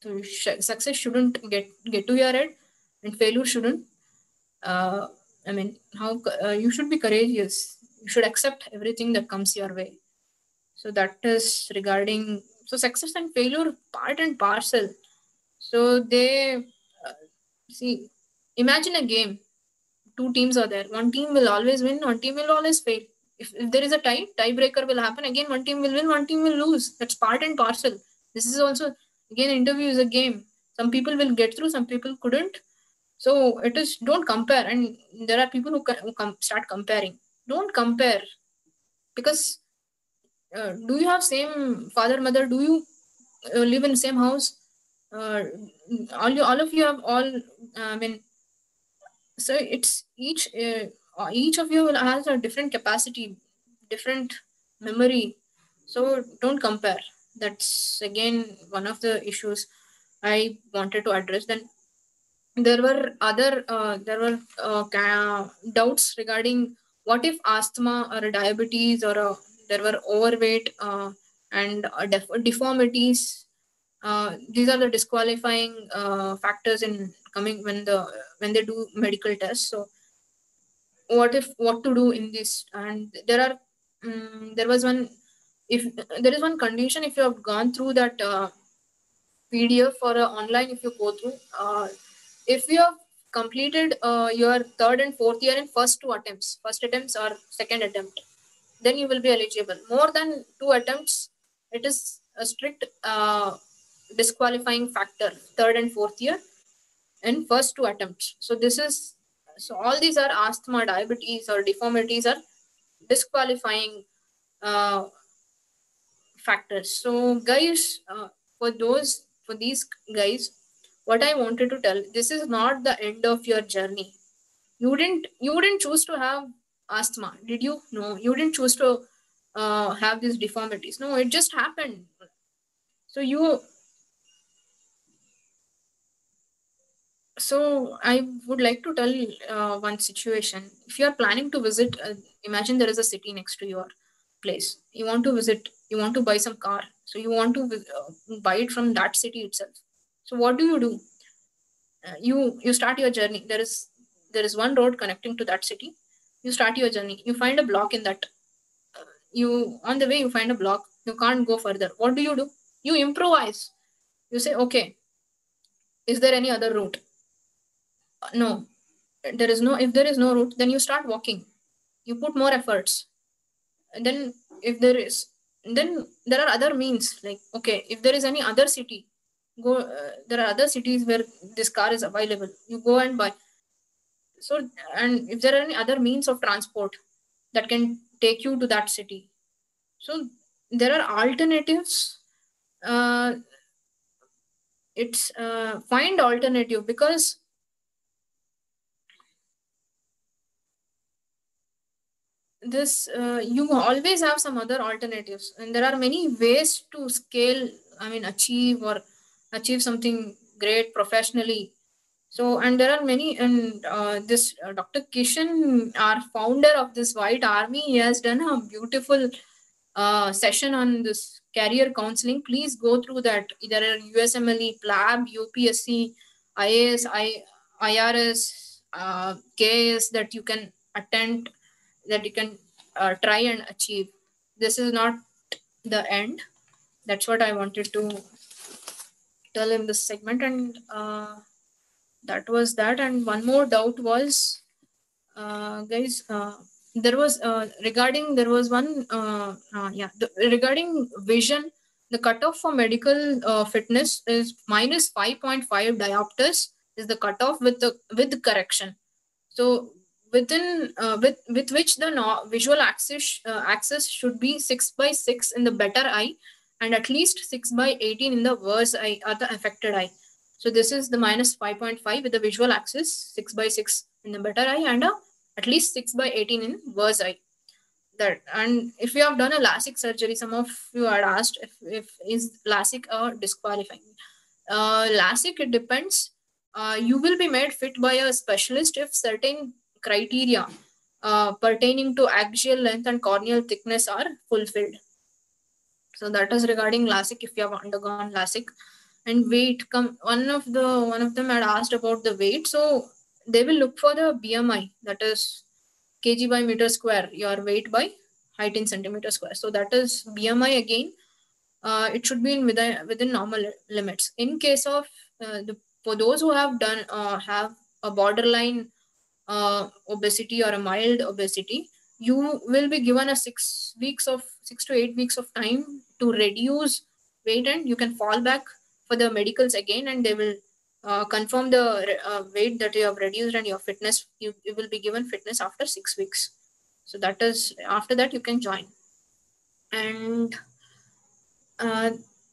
So success shouldn't get to your head, and failure shouldn't. How you should be courageous. You should accept everything that comes your way. So that is regarding, so success and failure part and parcel. So they see. Imagine a game. Two teams are there. One team will always win. One team will always fail. If there is a tiebreaker will happen. Again, one team will win. One team will lose. That's part and parcel. This is also, again, interview is a game. Some people will get through. Some people couldn't. So it is, don't compare. And there are people who start comparing. Don't compare, because do you have same father, mother? Do you live in the same house? All of you have all. So it's each of you has a different capacity, different memory. So don't compare. That's again one of the issues I wanted to address. Then there were doubts regarding what if asthma or diabetes or there were overweight and deformities. These are the disqualifying factors in coming when they do medical tests. So what to do in this? And there was one, if there is one condition, if you have gone through that PDF or online, if you go through, if you have completed your third and fourth year in first attempts or second attempt, then you will be eligible. More than 2 attempts, it is a strict disqualifying factor, third and fourth year in first 2 attempts. So all these are asthma, diabetes or deformities are disqualifying factors. So guys, for these guys, what I wanted to tell, this is not the end of your journey. You didn't choose to have asthma, did you? No, you didn't choose to have these deformities. No, it just happened. So I would like to tell one situation. If you are planning to visit, imagine there is a city next to your place. You want to visit, you want to buy some car. So you want to buy it from that city itself. So what do? You start your journey. There is one road connecting to that city. You start your journey. You find a block in that. You on the way you find a block. You can't go further. What do? You improvise. You say, okay, is there any other route? No, there is no. If there is no route, then you start walking. You put more efforts. And then if there is, then there are other means. Like, okay, if there is any other city, go. There are other cities where this car is available. You go and buy. So, and if there are any other means of transport that can take you to that city, so there are alternatives. It's find alternative, because this you always have some other alternatives, and there are many ways to scale, I mean achieve something great professionally. So, and there are many, and this Dr. Kishan, our founder of this White Army, he has done a beautiful session on this career counseling. Please go through that. There are USMLE, PLAB, UPSC, IAS, IRS, KS that you can attend, that you can try and achieve. This is not the end. That's what I wanted to tell in this segment. And that was that. And one more doubt was, guys, there was regarding vision, the cutoff for medical fitness is minus 5.5 diopters is the cutoff with correction. So within with which the visual axis should be 6/6 in the better eye, and at least 6/18 in the worse eye or the affected eye. So this is the minus 5.5 with the visual axis 6/6 in the better eye, and at least 6/18 in worse eye. That, and if you have done a LASIK surgery, some of you had asked if is LASIK disqualifying. LASIK, it depends. You will be made fit by a specialist if certain criteria pertaining to axial length and corneal thickness are fulfilled. So that is regarding LASIK, if you have undergone LASIK. And weight, one of them had asked about the weight. So they will look for the BMI, that is kg by meter square, your weight by height in centimeter square. So that is BMI again. It should be within normal limits. In case of for those who have have a borderline obesity or a mild obesity, you will be given a 6 to 8 weeks of time to reduce weight, and you can fall back for the medicals again, and they will confirm the weight that you have reduced, and your fitness, you will be given fitness after 6 weeks. So that is, after that you can join. And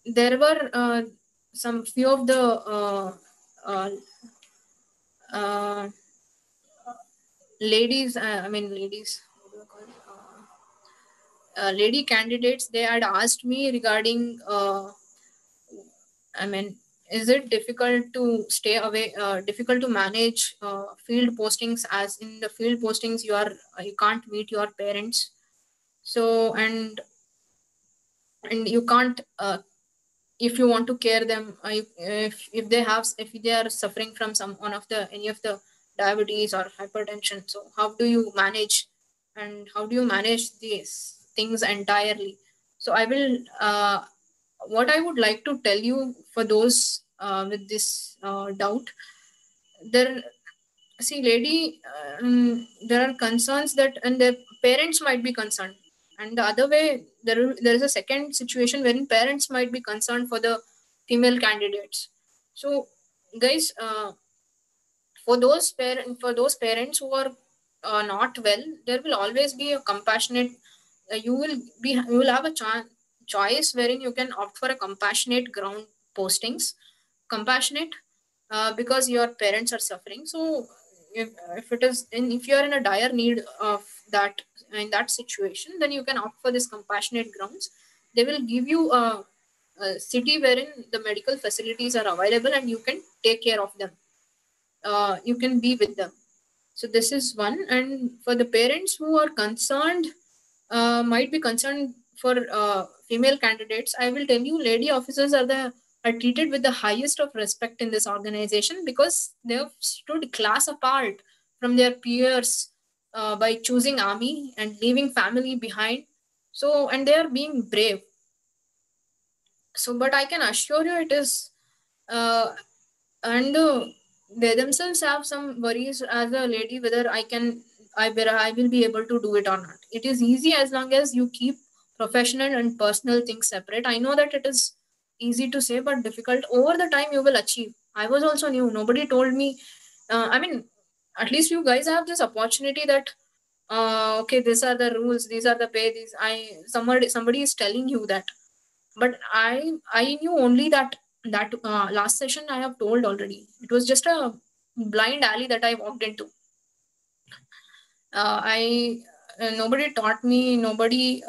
there were some few of the ladies, lady candidates, they had asked me regarding is it difficult to stay away, difficult to manage field postings, as in the field postings you can't meet your parents. So, and you can't, if you want to care them, if they are suffering from any of the diabetes or hypertension, so how do you manage, and how do you manage these things entirely? So I will what I would like to tell you, for those with this doubt, there there are concerns that, and their parents might be concerned, and the other way, there is a second situation wherein parents might be concerned for the female candidates. So guys, for those parents who are not well, there will always be a compassionate, you will have a choice wherein you can opt for a compassionate ground postings. Compassionate because your parents are suffering. So if it is if you are in a dire need of that, in that situation, then you can opt for this compassionate grounds. They will give you a city wherein the medical facilities are available, and you can take care of them. You can be with them. So this is one. And for the parents who are concerned, might be concerned for female candidates, I will tell you, lady officers are treated with the highest of respect in this organization, because they have stood class apart from their peers by choosing army and leaving family behind. So, and they are being brave. So, but I can assure you, it is and they themselves have some worries as a lady, whether I will be able to do it or not. It is easy as long as you keep professional and personal things separate. I know that it is easy to say, but difficult. Over the time, you will achieve. I was also new. Nobody told me. at least you guys have this opportunity that okay, these are the rules, these are the pay, somebody is telling you that. But I knew only that last session I have told already. It was just a blind alley that I walked into. Nobody taught me, nobody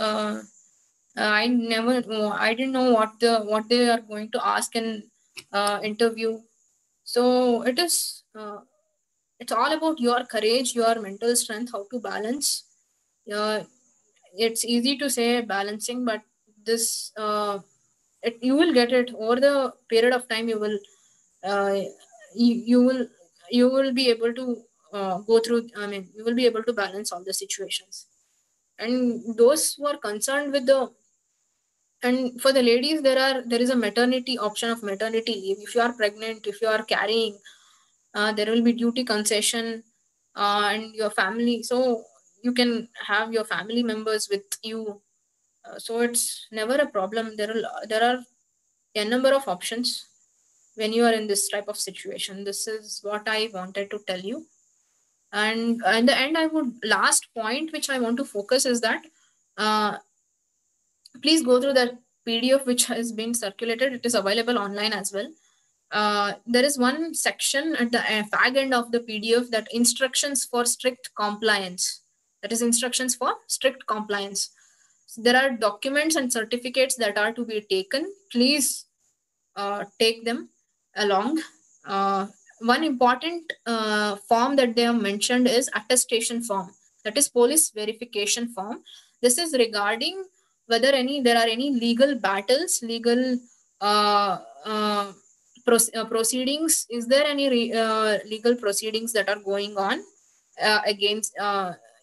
I didn't know what they are going to ask in interview. So it's all about your courage, your mental strength, how to balance. It's easy to say balancing, but this you will get it over the period of time. You will you will be able to go through. I mean, you will be able to balance all the situations. And those who are concerned with the, and for the ladies, there is a maternity option of maternity leave. If you are pregnant, if you are carrying, there will be duty concession, and your family. So you can have your family members with you. So it's never a problem. There are a number of options when you are in this type of situation. This is what I wanted to tell you. And in the end, last point which I want to focus is that please go through the PDF which has been circulated. It is available online as well. There is one section at the fag end of the PDF, that instructions for strict compliance. That is instructions for strict compliance. So there are documents and certificates that are to be taken. Please take them along. One important form that they have mentioned is attestation form. That is police verification form. This is regarding whether there are any legal battles, legal proceedings. Is there any legal proceedings that are going on against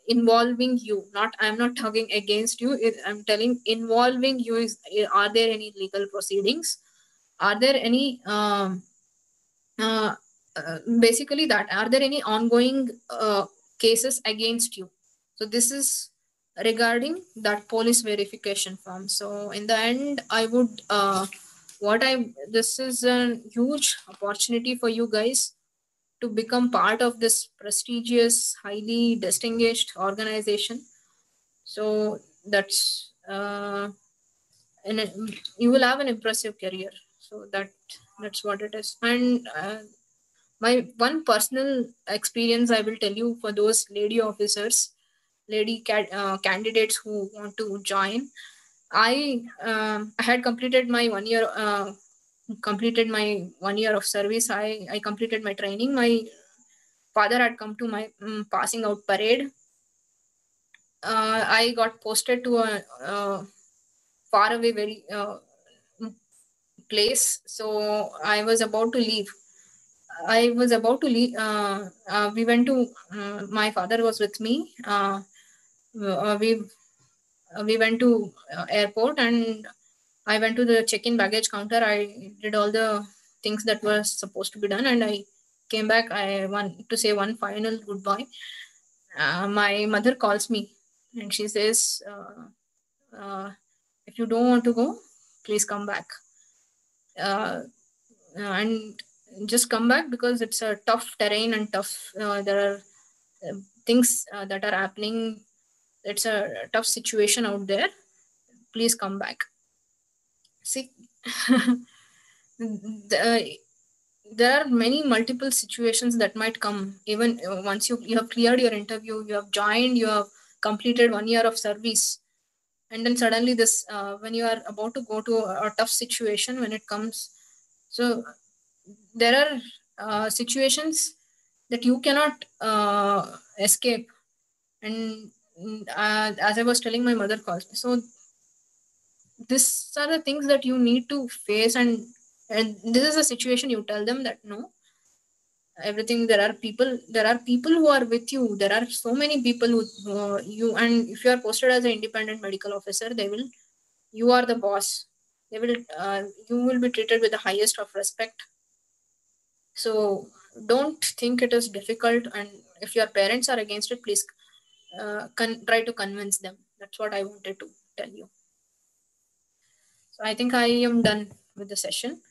involving you? I'm not talking against you. I'm telling involving you. Are there any legal proceedings? Are there any basically that, are there any ongoing cases against you? So this is regarding that police verification form. So in the end, I would this is a huge opportunity for you guys to become part of this prestigious, highly distinguished organization. So that's and you will have an impressive career. So that's what it is. And my one personal experience I will tell you, for those lady officers, candidates who want to join. I had completed my 1 year of service. I completed my training. My father had come to my passing out parade. I got posted to a far away very place. So I was about to leave. We went to, my father was with me. We went to airport, and I went to the check-in baggage counter. I did all the things that were supposed to be done, and I came back. I want to say one final goodbye. My mother calls me, and she says, if you don't want to go, please come back. And just come back, because it's a tough terrain and tough, there are things that are happening. It's a tough situation out there. Please come back. See, there are many multiple situations that might come. Even once you have cleared your interview, you have joined, you have completed 1 year of service, and then suddenly this when you are about to go to a tough situation, when it comes, so there are situations that you cannot escape. And as I was telling, my mother calls me. So these are the things that you need to face, and this is a situation you tell them that no, everything, there are people who are with you. There are so many people who you, and if you are posted as an independent medical officer, you are the boss. You will be treated with the highest of respect. So don't think it is difficult, and if your parents are against it, please try to convince them. That's what I wanted to tell you. So I think I am done with the session.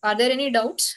Are there any doubts?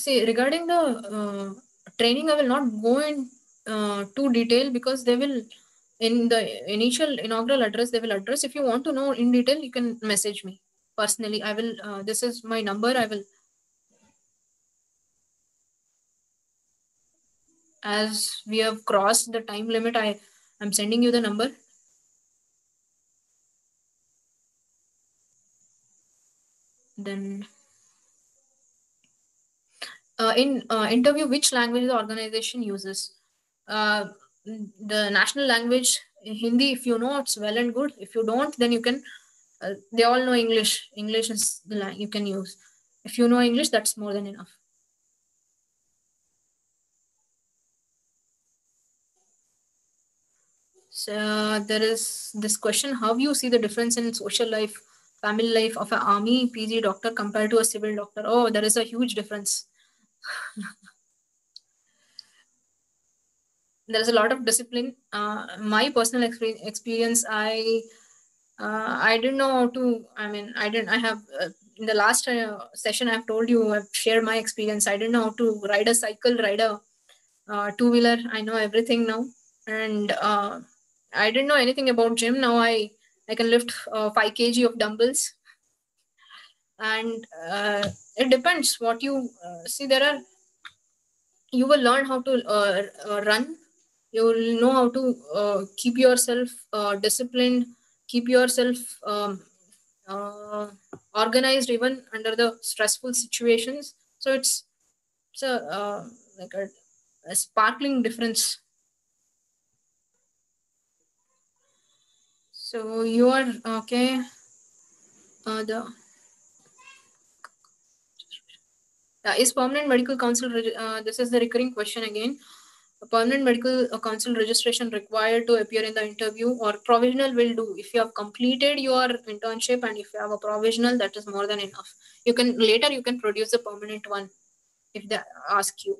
See, regarding the training, I will not go in too detail, because they will, in the initial inaugural address, they will address. If you want to know in detail, you can message me personally. I will, this is my number. I will, as we have crossed the time limit, I am sending you the number. Then in interview, which language the organization uses? The national language, Hindi. If you know, it's well and good. If you don't, then you can. They all know English. English is the language you can use. If you know English, that's more than enough. So there is this question: how you see the difference in social life, family life of an army PG doctor compared to a civil doctor? Oh, there is a huge difference. There is a lot of discipline. My personal experience, I didn't know how to. I have in the last session I've told you, I've shared my experience. I didn't know how to ride a cycle, ride a two-wheeler. I know everything now, and I didn't know anything about gym. Now I can lift 5 kg of dumbbells, and it depends what you see. There are, you will learn how to run. You will know how to keep yourself disciplined, keep yourself organized even under the stressful situations. So it's a like a sparkling difference. So you are okay. Is permanent medical council? This is the recurring question again. A permanent medical council registration required to appear in the interview, or provisional will do? If you have completed your internship and if you have a provisional, that is more than enough. You can later you can produce a permanent one if they ask you.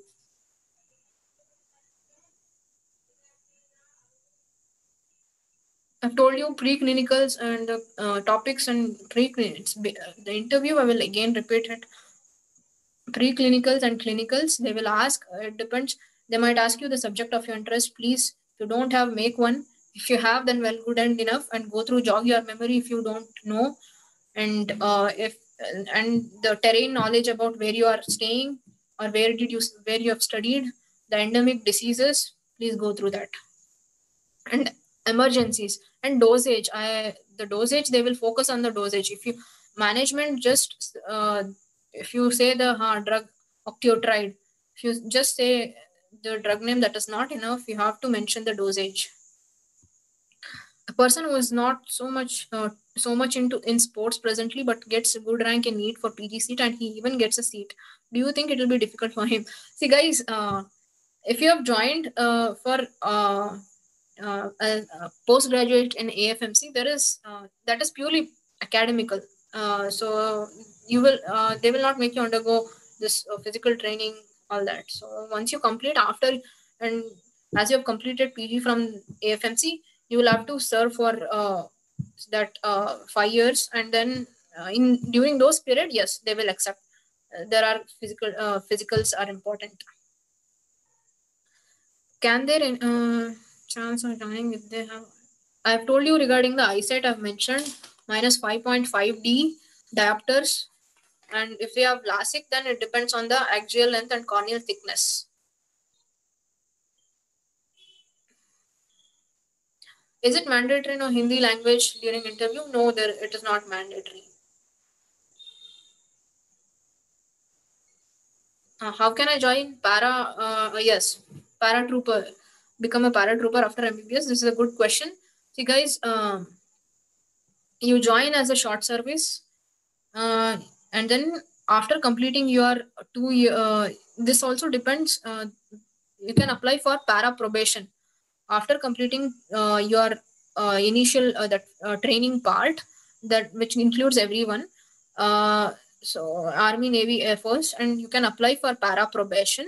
I've told you pre-clinicals and the topics and pre-clinicals. The interview, I will again repeat it. Pre-clinicals and clinicals, they will ask, it depends. They might ask you the subject of your interest. Please, if you don't have, make one. If you have, then well, good and enough, and go through, jog your memory if you don't know. And if and the terrain knowledge about where you are staying, or where you have studied, the endemic diseases, please go through that. And emergencies and dosage, the dosage, they will focus on the dosage. If you management just if you say the drug octreotide, if you just say the drug name, that is not enough. You have to mention the dosage. A person who is not so much into in sports presently, but gets a good rank in NEET for PG seat, and he even gets a seat, do you think it will be difficult for him? See guys, if you have joined for postgraduate in AFMC, there is that is purely academical. So you will they will not make you undergo this physical training, all that. So once you complete after, and as you have completed PG from AFMC, you will have to serve for that 5 years, and then in during those period, yes, they will accept. There are physicals are important. Can there chance of joining if they have? I've told you regarding the eyesight. I've mentioned minus 5.5D diopters, and if we have LASIK, then it depends on the axial length and corneal thickness. Is it mandatory in Hindi language during interview? No, it is not mandatory. How can I join para? Yes, paratrooper. Become a paratrooper after MBBS. This is a good question. See, guys, you join as a short service, and then after completing your 2 year, this also depends. You can apply for para probation after completing your initial that training part, that which includes everyone. So Army, Navy, Air Force, and you can apply for para probation.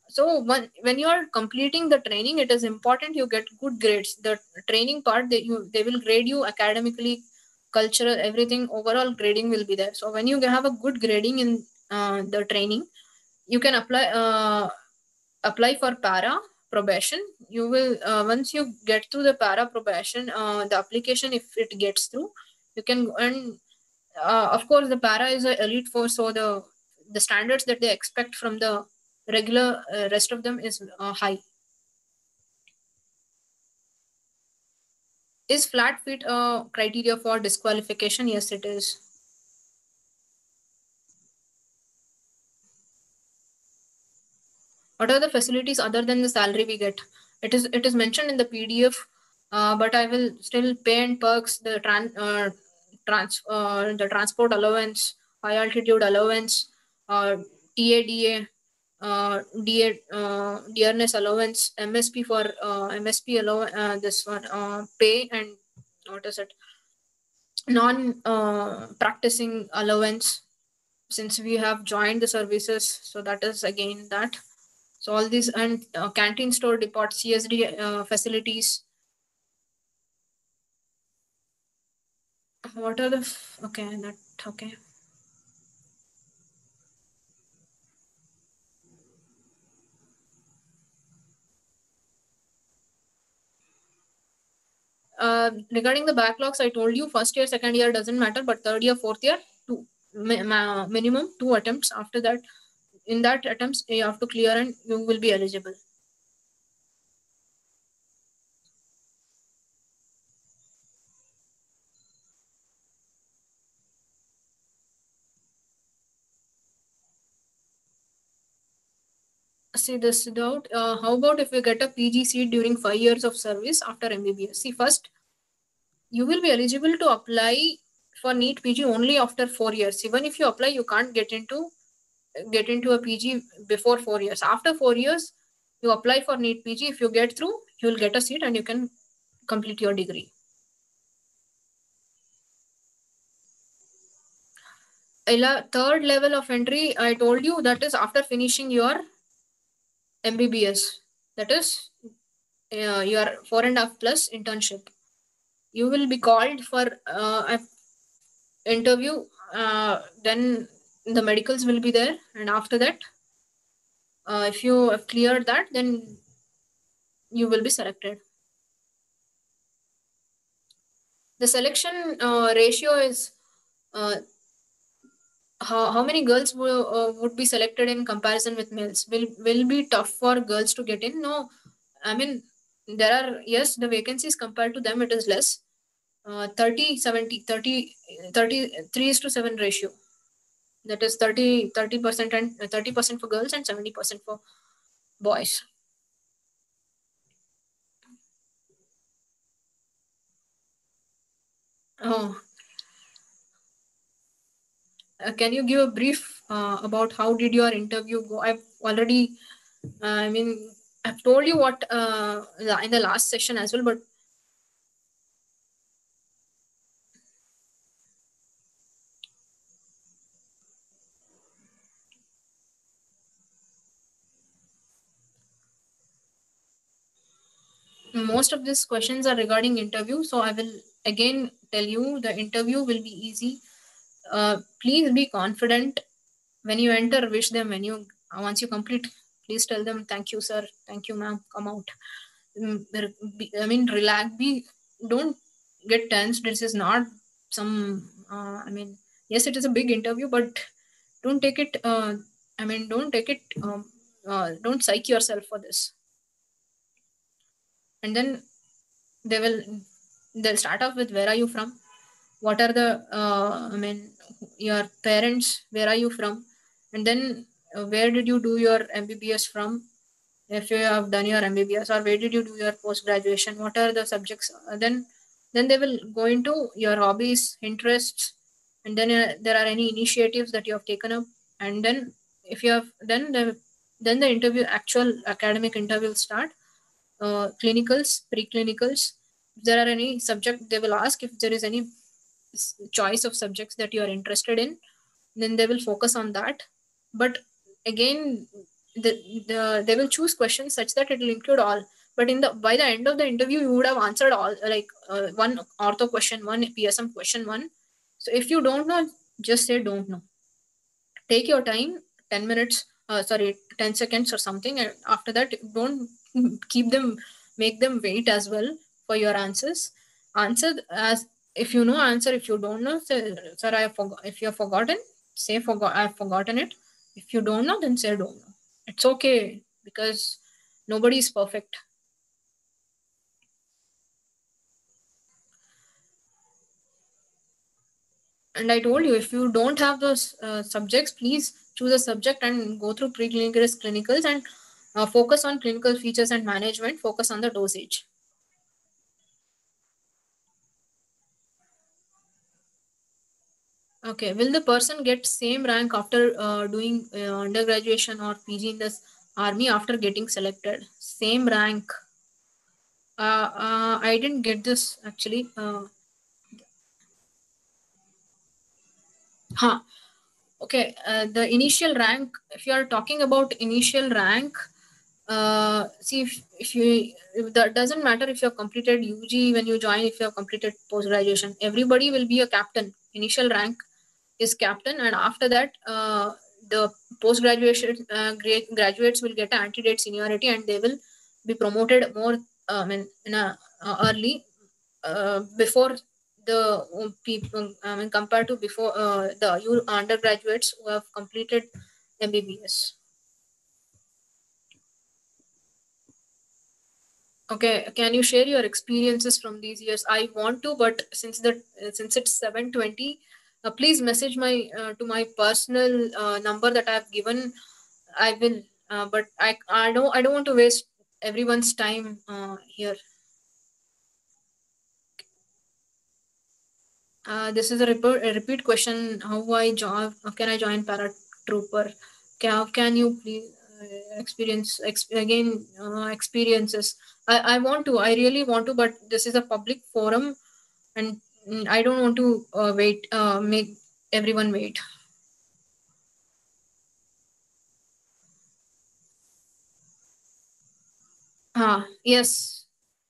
So when you are completing the training, it is important you get good grades. The training part, they will grade you academically, cultural, everything. Overall grading will be there. So when you have a good grading in the training, you can apply for para probation. You will once you get through the para probation, the application, if it gets through, you can go. And of course the para is an elite force, so the standards that they expect from the regular rest of them is high. Is flat feet a criteria for disqualification? Yes, it is. What are the facilities other than the salary we get? It is mentioned in the PDF, but I will still pay and perks, the the transport allowance, high altitude allowance, TADA, dearness allowance, MSP for MSP allowance, this one pay, and what is it? Non practicing allowance, since we have joined the services, so that is again that. So all these, and canteen store depot, CSD facilities. What are the okay, that okay. Regarding the backlogs, I told you first year, second year doesn't matter, but third year, fourth year, minimum 2 attempts. After that, in that attempts you have to clear and you will be eligible. See this doubt. How about if we get a PG seat during 5 years of service after MBBS? See, first you will be eligible to apply for NEET PG only after 4 years. Even if you apply, you can't get into a PG before 4 years. After 4 years, you apply for NEET PG. If you get through, you will get a seat and you can complete your degree. Third level of entry, I told you, that is after finishing your MBBS. That is your 4.5 plus internship. You will be called for an interview. Then the medicals will be there, and after that, if you have cleared that, then you will be selected. The selection ratio is how many girls would be selected in comparison with males? Will be tough for girls to get in? No, I mean, there are, yes, the vacancies compared to them, it is less. 30 70 30 33 is to 7 ratio. That is 30% and 30% for girls and 70% for boys. Oh, can you give a brief about how did your interview go? I've already, I mean, I've told you what in the last session as well, but most of these questions are regarding interview. So I will again tell you, the interview will be easy. Please be confident when you enter. Wish them when you once you complete, please tell them thank you sir, thank you ma'am, come out. I mean, relax, don't get tense. This is not some I mean, yes, it is a big interview, but don't take it don't psych yourself for this. And then they'll start off with, where are you from, what are the your parents, where are you from, and then where did you do your MBBS from, if you have done your MBBS, or where did you do your post graduation, what are the subjects. Then they will go into your hobbies, interests, and then there are any initiatives that you have taken up. And then if you have then the interview, actual academic interview will start. Clinicals, pre-clinicals, if there are any subject, they will ask if there is any choice of subjects that you are interested in, then they will focus on that. But again, they will choose questions such that it will include all. But by the end of the interview, you would have answered all, like one ortho question, one PSM question, one. So if you don't know, just say don't know. Take your time, 10 minutes sorry, 10 seconds or something. And after that, don't make them wait as well for your answers. Answer as if you know, answer. If you don't know, say, sir, I forgot. If you have forgotten, say I've forgotten it. If you don't know, then say don't know. It's okay, because nobody is perfect. And I told you, if you don't have those subjects, please choose a subject and go through preclinical clinicals, and focus on clinical features and management, focus on the dosage. Okay, will the person get same rank after doing undergraduation or PG in the army after getting selected? Same rank. I didn't get this actually. Okay, the initial rank, if you are talking about initial rank, see, if that doesn't matter if you have completed UG when you join, if you have completed post graduation, everybody will be a captain. Initial rank is captain, and after that, the post graduation graduates will get an antedate seniority, and they will be promoted more. In a early, before the people. Compared to before the undergraduates who have completed MBBS. Okay, can you share your experiences from these years? I want to, but since it's 7:20, please message my to my personal number that I've given. I will, but I don't want to waste everyone's time here. This is a repeat question. How can I join paratrooper? How can you please experiences? I want to. I really want to, but this is a public forum, and I don't want to make everyone wait. Yes.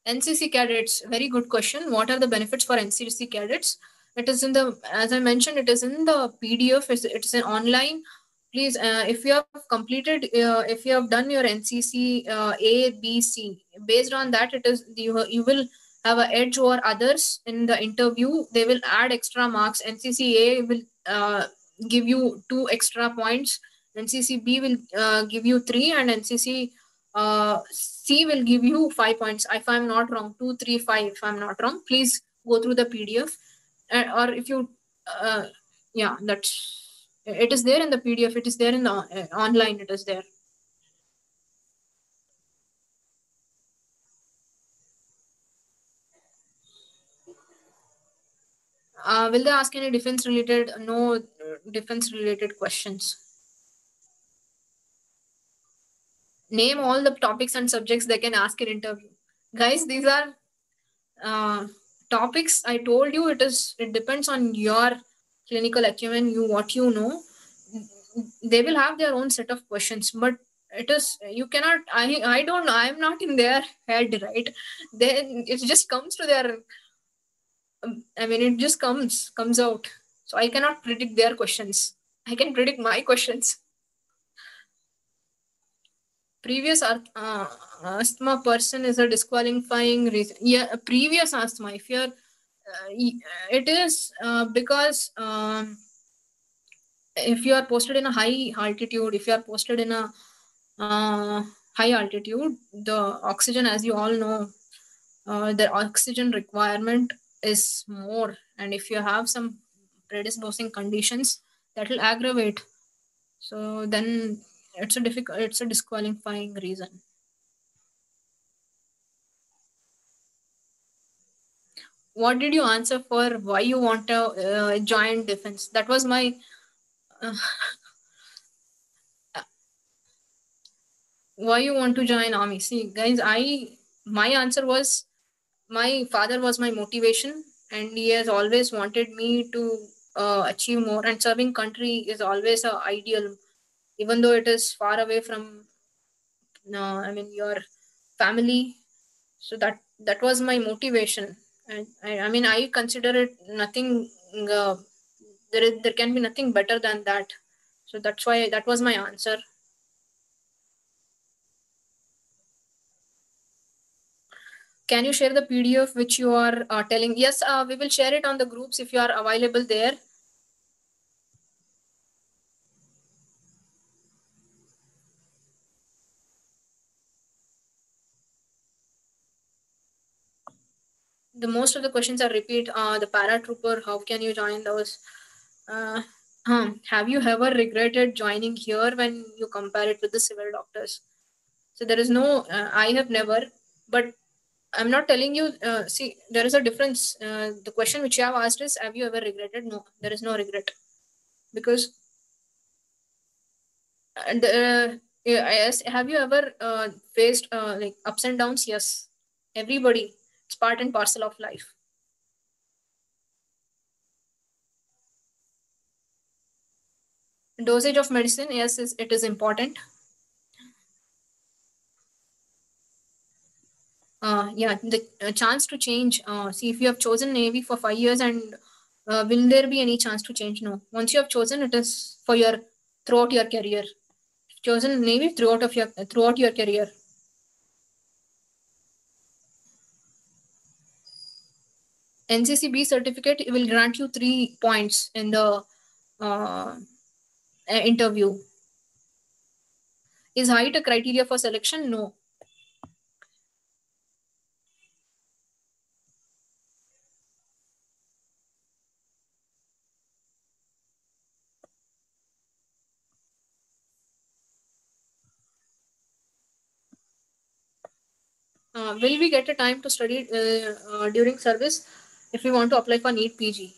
NCC cadets, very good question. What are the benefits for NCC cadets? It is in the, as I mentioned, it is in the PDF. It's an online. Please, if you have completed, if you have done your NCC A, B, C, based on that, it is you will have an edge over others in the interview. They will add extra marks. NCC A will give you 2 extra points. NCC B will give you 3, and NCC C will give you 5 points. If I'm not wrong, 2, 3, 5. If I'm not wrong, please go through the PDF, or if you, yeah, that's it is there in the PDF. It is there in the online. It is there. Will they ask any defense related? No defense related questions. Name all the topics and subjects they can ask in interview. Guys, these are topics. I told you, it depends on your clinical acumen, what you know. They will have their own set of questions, but it is, you cannot, I don't know, I'm not in their head, right? Then it just comes to their, it just comes out. So I cannot predict their questions. I can predict my questions. Previous asthma person is a disqualifying reason. Yeah, previous asthma. If you're, it is because if you are posted in a high altitude, if you are posted in a high altitude, the oxygen, as you all know, the oxygen requirement is more, and if you have some predisposing conditions, that will aggravate. So then it's a disqualifying reason. What did you answer for why you want to join defense? That was my why you want to join army. See guys, my answer was, my father was my motivation, and he has always wanted me to achieve more, and serving country is always a ideal, even though it is far away from your family. So that was my motivation, and I consider it nothing, there can be nothing better than that. So that's why that was my answer. Can you share the PDF which you are telling? Yes, we will share it on the groups if you are available there. The most of the questions are repeat. The paratrooper, how can you join those? Have you ever regretted joining here when you compare it with the civil doctors? So there is no, I have never, but I'm not telling you, see, there is a difference. The question which you have asked is, have you ever regretted? No, there is no regret. Because, yes, have you ever faced like ups and downs? Yes. Everybody, it's part and parcel of life. Dosage of medicine, yes, it is important. Yeah, the chance to change. See, if you have chosen Navy for 5 years, and will there be any chance to change? No. Once you have chosen, it is for your throughout your career. Chosen Navy throughout your career. NCCB certificate will grant you 3 points in the interview. Is height a criteria for selection? No. Will we get a time to study during service if we want to apply for NEET PG?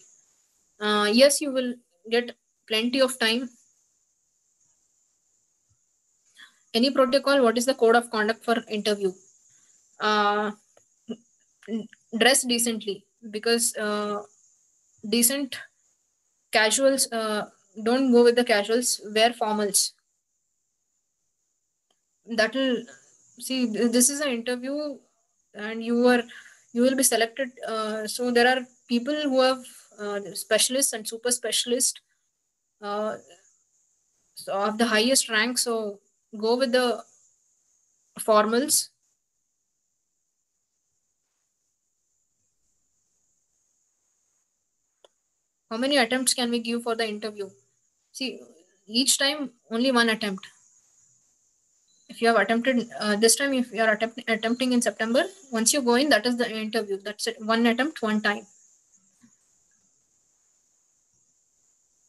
Yes, you will get plenty of time. Any protocol? What is the code of conduct for interview? Dress decently, because decent casuals, don't go with the casuals, wear formals. That will, see, this is an interview and you will be selected. So there are people who have specialists and super specialists so of the highest rank, so go with the formals. How many attempts can we give for the interview? See, each time only one attempt. If you have attempted this time, if you are attempting in September, once you go in, that is the interview. That's it. One attempt, one time.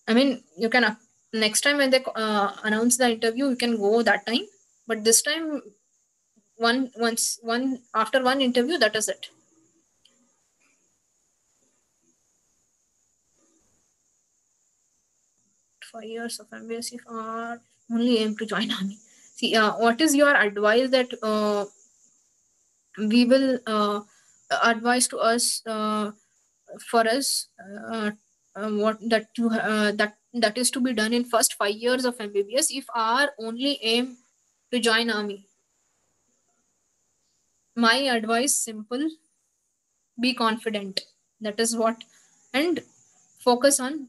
I mean, you can next time when they announce the interview, you can go that time. But this time, after one interview, that is it. For years of MBS, if are only aim to join army. See, what is your advice that we will advise to us for us what that to that is to be done in first 5 years of MBBS if our only aim to join army? My advice simple: be confident. That is what, and focus on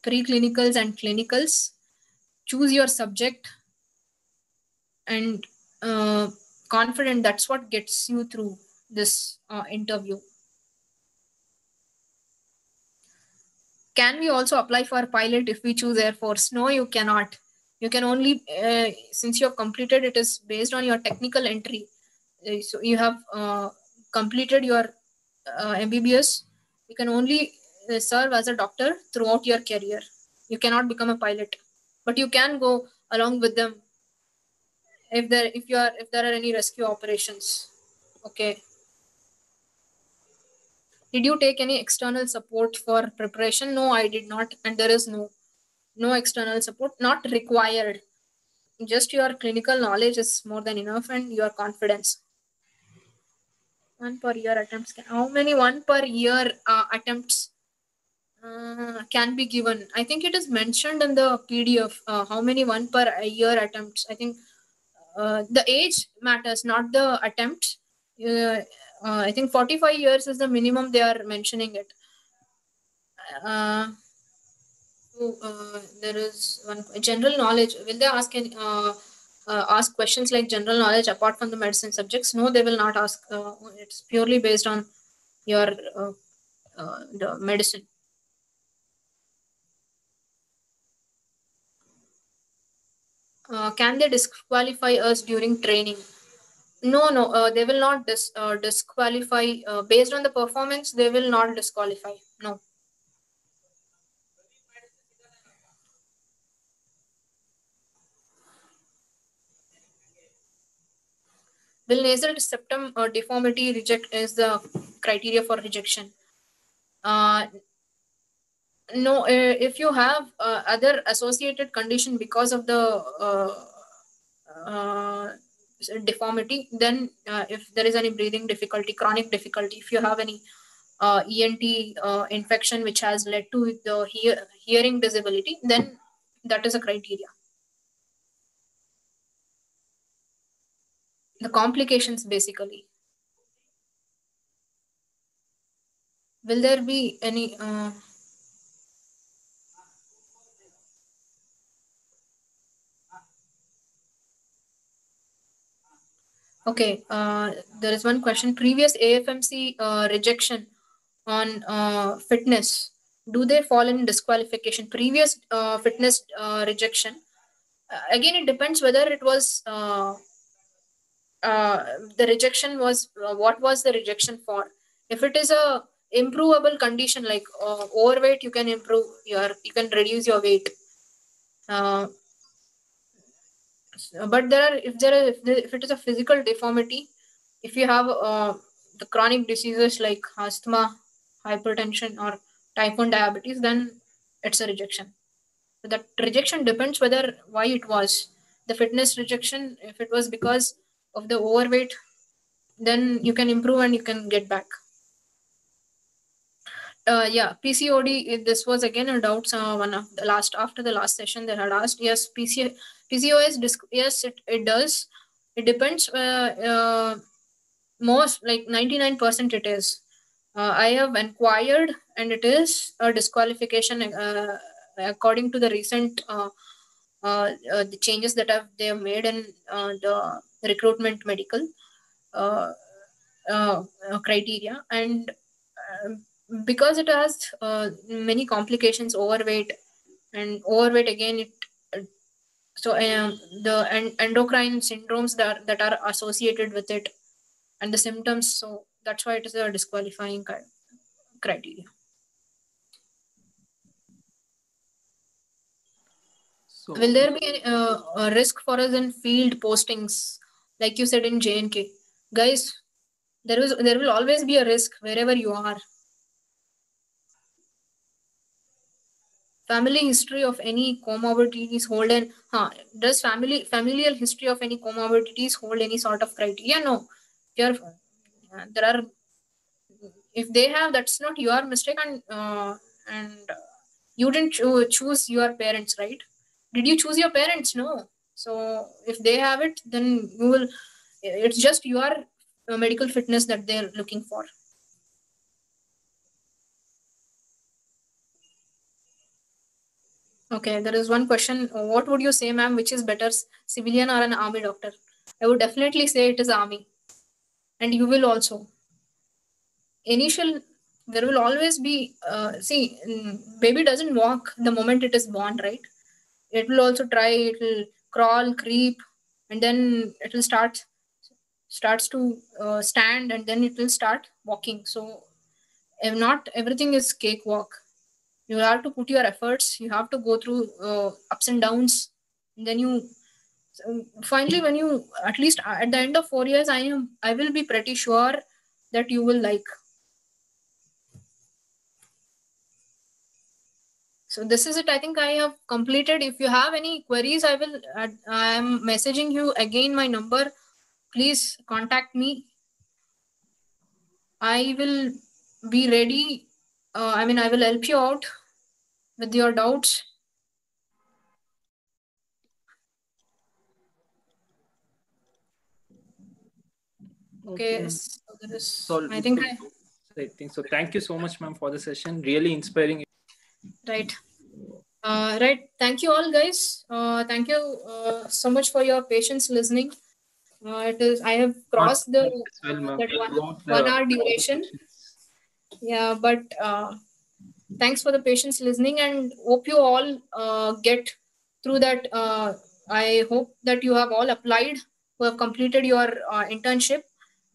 preclinicals and clinicals. Choose your subject and confident. That's what gets you through this interview. Can we also apply for pilot if we choose Air Force? No, you cannot. You can only, since you have completed, it is based on your technical entry. So you have completed your MBBS. You can only serve as a doctor throughout your career. You cannot become a pilot, but you can go along with them if there are any rescue operations. Okay. Did you take any external support for preparation? No, I did not, and there is no external support, not required. Just your clinical knowledge is more than enough, and your confidence. 1 per year attempts. How many 1 per year attempts can be given? I think it is mentioned in the PDF. How many 1 per year attempts? I think the age matters, not the attempt. I think 45 years is the minimum they are mentioning it. So there is one general knowledge. Will they ask any? ask questions like general knowledge apart from the medicine subjects? No, they will not ask. It's purely based on your the medicine. Can they disqualify us during training? No, they will not disqualify based on the performance. They will not disqualify. No. Will nasal septum deformity reject is the criteria for rejection? No, if you have other associated condition because of the deformity, then if there is any breathing difficulty, chronic difficulty, if you have any ENT infection which has led to the hearing disability, then that is a criteria. The complications basically. Will there be any okay, there is one question. Previous AFMC rejection on fitness, do they fall in disqualification? Previous fitness rejection, again, it depends whether it was the rejection was what was the rejection for. If it is a improvable condition like overweight, you can improve you can reduce your weight. But if it is a physical deformity, if you have the chronic diseases like asthma, hypertension, or type 1 diabetes, then it's a rejection. So that rejection depends whether why it was. The fitness rejection, if it was because of the overweight, then you can improve and you can get back. Yeah, PCOD. This was again a doubt. One of the after the last session, they had asked. Yes, PCOS. Yes, it does. It depends. Most like 99% it is. I have inquired, and it is a disqualification according to the recent the changes that they have made in the recruitment medical criteria, and because it has many complications, overweight again it so the endocrine syndromes that are associated with it and the symptoms, so that's why it is a disqualifying criteria. So, will there be a risk for us in field postings, like you said in JNK? Guys, there will always be a risk wherever you are. Family history of any comorbidities hold an does familial history of any comorbidities hold any sort of criteria? No. There are, if they have, that's not your mistake, and you didn't choose your parents, right? Did you choose your parents? No. So if they have it, then you will. It's just your medical fitness that they're looking for. Okay, there is one question. What would you say, ma'am? Which is better, civilian or an army doctor? I would definitely say it is army, and you will also. There will always be. See, baby doesn't walk the moment it is born, right? It will also try. It will crawl, creep, and then it will starts to stand, and then it will start walking. So, if not everything is cakewalk. You have to put your efforts. You have to go through ups and downs, and then you. So finally, when you at least at the end of 4 years, I will be pretty sure that you will like. So this is it. I think I have completed. If you have any queries, I am messaging you again my number. Please contact me. I will be ready. I will help you out with your doubts. Okay. So I think so. Thank you so much, ma'am, for the session. Really inspiring. Right. Right. Thank you all, guys. Thank you so much for your patience listening. I have crossed the that 1 hour duration. Yeah, but thanks for the patience listening, and hope you all get through that. I hope that you have all applied, who have completed your internship,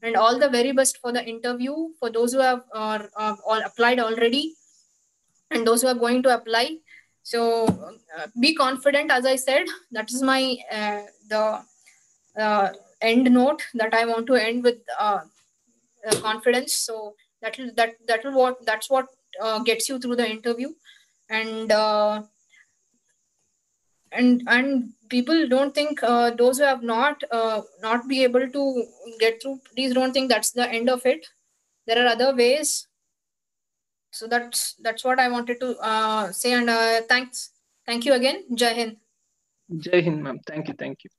and all the very best for the interview for those who have all applied already and those who are going to apply. So be confident, as I said. That is my the end note that I want to end with confidence. So that's what gets you through the interview. And and people don't think, those who have not be able to get through, please don't think that's the end of it. There are other ways. So that's what I wanted to say. And thank you again. Jai Hind. Jai Hind, ma'am. Thank you.